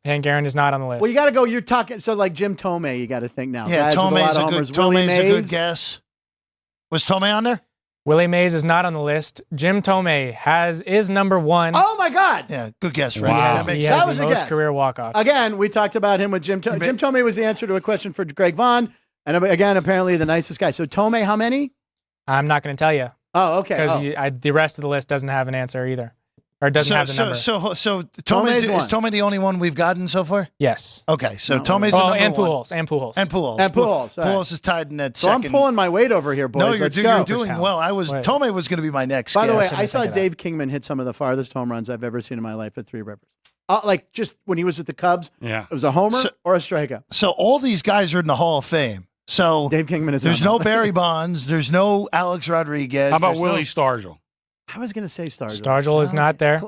Hank Aaron is not on the list. Well, you got to go. You're talking. So, like Jim Tomei, you got to think now. Yeah, Guys with Tomei's lot of a good. homers. Willie Tomei's a good Mays. guess. Was Tomei on there? Willie Mays is not on the list. Jim Tomei is number 1. Oh my God! Yeah, good guess. Wow. Right? He That has, makes he sense. That has was the a most guess. career walk-offs. Again, we talked about him with Jim. Jim Tomei was the answer to a question for Greg Vaughn, and again, apparently the nicest guy. So Tomei, how many? I'm not going to tell you Oh, okay. because the rest of the list doesn't have an answer either, or doesn't have the number. So Tomei's is one. Tomei the only one we've gotten so far? Yes. Okay, so No, Tomei's Oh, the number and one. Pujols. And Pujols. And Pujols. And Pujols, all right. Pujols is tied in that So second. I'm pulling my weight over here, boys. No, Let's you're go. doing well. Wait. Tomei was going to be my next By the way, guess. I saw think of that. Dave Kingman hit some of the farthest home runs I've ever seen in my life at Three Rivers. Like just when he was with the Cubs, Yeah. it was a homer So- or a strikeout. So all these guys are in the Hall of Fame. So Dave Kingman is. there's on no that. Barry Bonds. There's no Alex Rodriguez. How about there's no- Willie Stargell? I was going to say Stargell. Stargell is not there.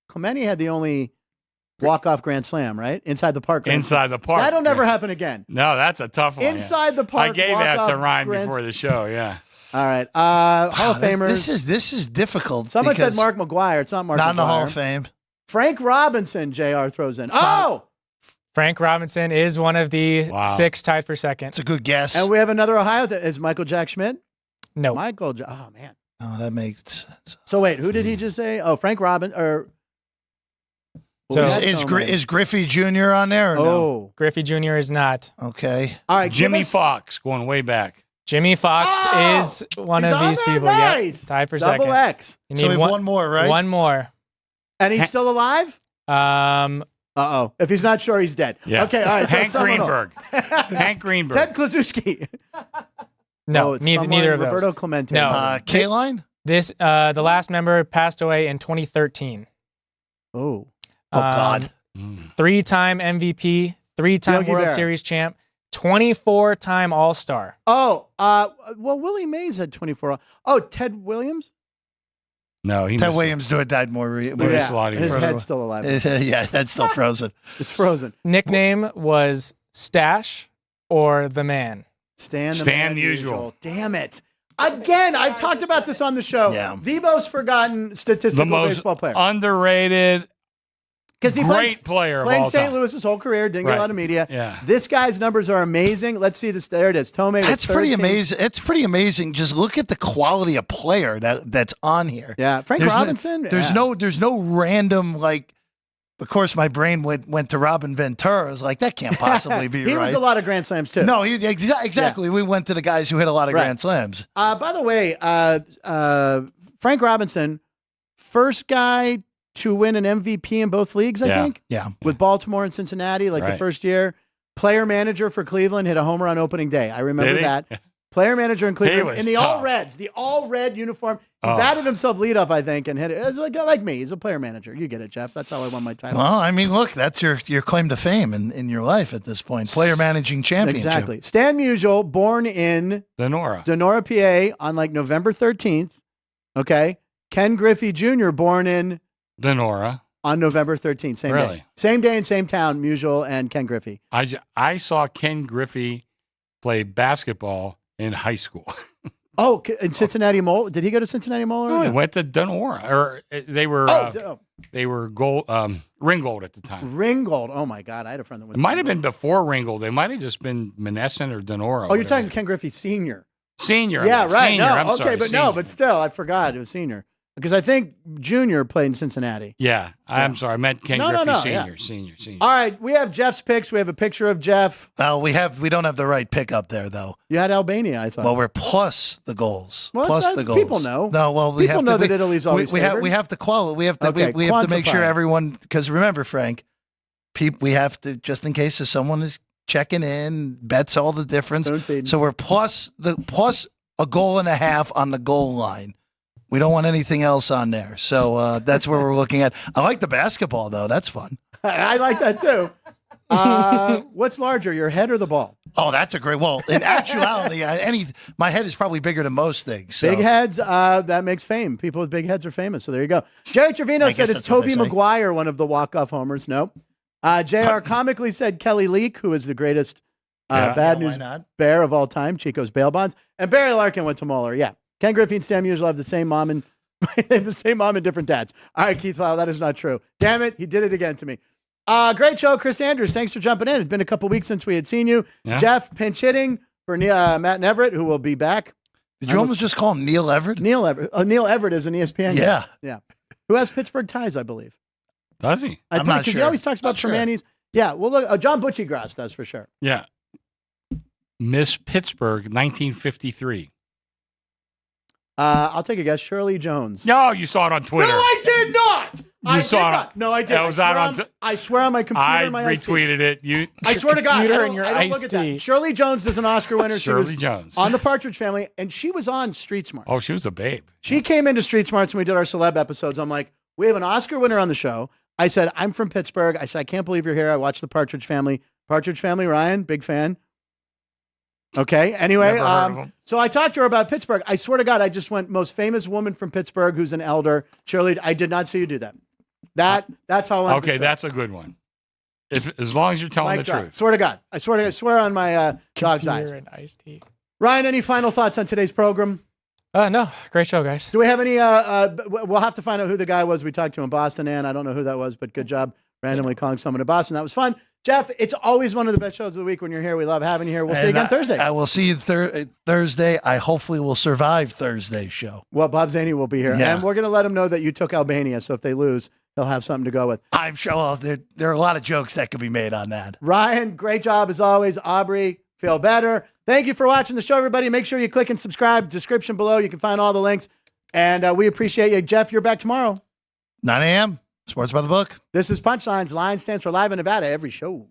Clemente had the only walk-off grand slam, right? Inside the park. grand slam. Inside the park. That'll never Yeah. happen again. No, that's a tough one. yeah. Inside the park. I gave that to walk-off Ryan grand before the show. Yeah. All right. Hall of This- Famers. This is difficult. Someone said because Mark McGuire. It's not Mark not McGuire. in the Hall of Fame. Frank Robinson, JR throws in. not- Oh! Frank Robinson is one of the Wow. 6 tied for second. It's a good guess. And we have another Ohio. Is Michael Jack Schmidt? No. Oh, man. Oh, that makes sense. So wait, who did he just say? Oh, Frank Robin or So- Is Griffey Jr. on there or no? Oh, Griffey Jr. is not. Okay. all right. Jimmy give us- Fox going way back. Jimmy Fox Oh! is one He's of on these there? people. Nice. Yep. Tied for Double second. X, You So need we have one more, right? One more. and he's still alive. Um, Uh-oh. If he's not sure, he's dead. Yeah. Okay. All right. So Hank it's someone Greenberg. else. Hank Greenberg. Ted Klaczewski. no, Oh, it's neither of those. Roberto Clemente. No. K-Line? This the last member passed away in 2013. Oh. Oh, God. Mm. 3-time MVP, 3-time Yogi World Berra. Series champ, 24-time All-Star. Oh. Well, Willie Mays had 24. Oh, Ted Williams. No, he Ted missed Williams do it died more. Yeah. Yeah. Slotty His further. head's still alive. Yeah, that's still frozen. It's frozen. Nickname was Stash or The Man. Stan Stan Musial. Damn it. Again, I've talked about this on the show. Yeah. The most forgotten statistical The most baseball player. underrated, Because he great player of playing all St. time. Louis his whole career, didn't get a Right. lot of media. Yeah. This guy's numbers are amazing. Let's see this. There it is. Tomei. with That's pretty 13. amazing. It's pretty amazing. Just look at the quality of player that's on here. Yeah. Frank There's no- Robinson. There's no random like. Of course, my brain went to Robin Ventura. I was like, that can't possibly be he right. was a lot of Grand Slams too. No, exactly. We went to the guys who hit a lot of Right. Grand Slams. By the way, Frank Robinson, first guy to win an MVP in both leagues, I Yeah. think, Yeah. with Baltimore and Cincinnati, like the Right. first year. Player manager for Cleveland, hit a homer on opening day. I remember Did he? that. Player manager in Cleveland was in the tough. all reds, the all red uniform. He Oh. batted himself leadoff, I think, and hit it. It was like me. He's a player manager. You get it, Jeff. That's how I won my title. Well, I mean, look, that's your claim to fame in your life at this point. Player managing championship. Exactly. Stan Musial, born in Denora. Denora, PA, on like November 13th. Okay. Ken Griffey Jr., born in Denora. on November 13th. Same Really? day. Same day and same town, Musial and Ken Griffey. I saw Ken Griffey play basketball in high school. Oh, in Cincinnati Mole. Did he go to Cincinnati Mole? No, Or he no? went to Denora, or they were they were gold, Ringgold at the time. Ringgold. Oh, my God. I had a friend that went It might have been before Ringgold. They might have just been Monessen or Denora. Oh, you're talking Ken Griffey Sr. Senior. Yeah, right. Senior. No, I'm okay, sorry, but senior. no, but still, I forgot it was Senior. Because I think Junior played in Cincinnati. Yeah, I'm sorry. I meant Ken No, no, Griffey no, Senior. yeah. Senior. All right, we have Jeff's picks. We have a picture of Jeff. We don't have the right pick up there though. You had Albania, I thought. Well, we're plus the goals. Well, Plus it's the not- goals. people know. No, well, we People have know to, that Italy's always we have favored. we have to we have to Okay, we have to make sure quantify. everyone, because remember, Frank, we have to, just in case if someone is checking in, bets all the difference. Spoon feeding. So we're plus a goal and a half on the goal line. We don't want anything else on there. So that's where we're looking at. I like the basketball, though. That's fun. I like that too. What's larger, your head or the ball? Oh, that's a great. Well, in actuality, my head is probably bigger than most things. So. Big heads, that makes fame. People with big heads are famous. So there you go. Jerry Trevino said it's Toby Maguire, one of the walk-off homers. No. JR comically said Kelly Leak, who is the greatest bad news bear of all time, Chico's bail bonds. And Barry Larkin went to Mueller. Yeah. Ken Griffey and Stan Musial have the same mom and the same mom and different dads. All right, Keith Lau, that is not true. Damn it, he did it again to me. Great show, Chris Andrews. Thanks for jumping in. It's been a couple weeks since we had seen you. Yeah. Jeff, pinch hitting for Matt Everett, who will be back. Did you almost just call him Neil Everett? Neil Everett. Neil Everett is an ESPN guy. Yeah. Yeah. Who has Pittsburgh ties, I believe. Does he? I'm not sure. Because he always talks about Tremanni's. Yeah, well, look, John Butchiegrass does for sure. Yeah. Miss Pittsburgh, 1953. I'll take a guess. Shirley Jones. No, you saw it on Twitter. No, I did not. You saw it. No, I did. I swear on my computer. I retweeted it. I swear to God, I don't look at that. Shirley Jones is an Oscar winner. Shirley Jones on the Partridge Family, and she was on Street Smarts. Oh, she was a babe. She came into Street Smarts when we did our celeb episodes. I'm like, we have an Oscar winner on the show. I said, I'm from Pittsburgh. I said, I can't believe you're here. I watched the Partridge Family. Partridge Family, Ryan, big fan. Okay. Anyway, so I talked to her about Pittsburgh. I swear to God, I just went most famous woman from Pittsburgh who's an elder. Shirley, I did not see you do that. That's how I went. Okay, that's a good one. As long as you're telling the truth. Swear to God. I swear on my dog's eyes. And iced tea. Ryan, any final thoughts on today's program? No. Great show, guys. Do we have any? We'll have to find out who the guy was we talked to in Boston, and I don't know who that was, but good job randomly calling someone in Boston. That was fun. Jeff, it's always one of the best shows of the week when you're here. We love having you here. We'll see you again Thursday. I will see you Thursday. I hopefully will survive Thursday's show. Well, Bob Zaney will be here. Yeah. And we're going to let him know that you took Albania, so if they lose, they'll have something to go with. I'm sure there are a lot of jokes that could be made on that. Ryan, great job as always. Aubrey, feel better. Thank you for watching the show, everybody. Make sure you click and subscribe. Description below. You can find all the links. And we appreciate you. Jeff, you're back tomorrow. 9 a.m. Sports by the Book. This is Punchlines. Line stands for Live in Nevada every show.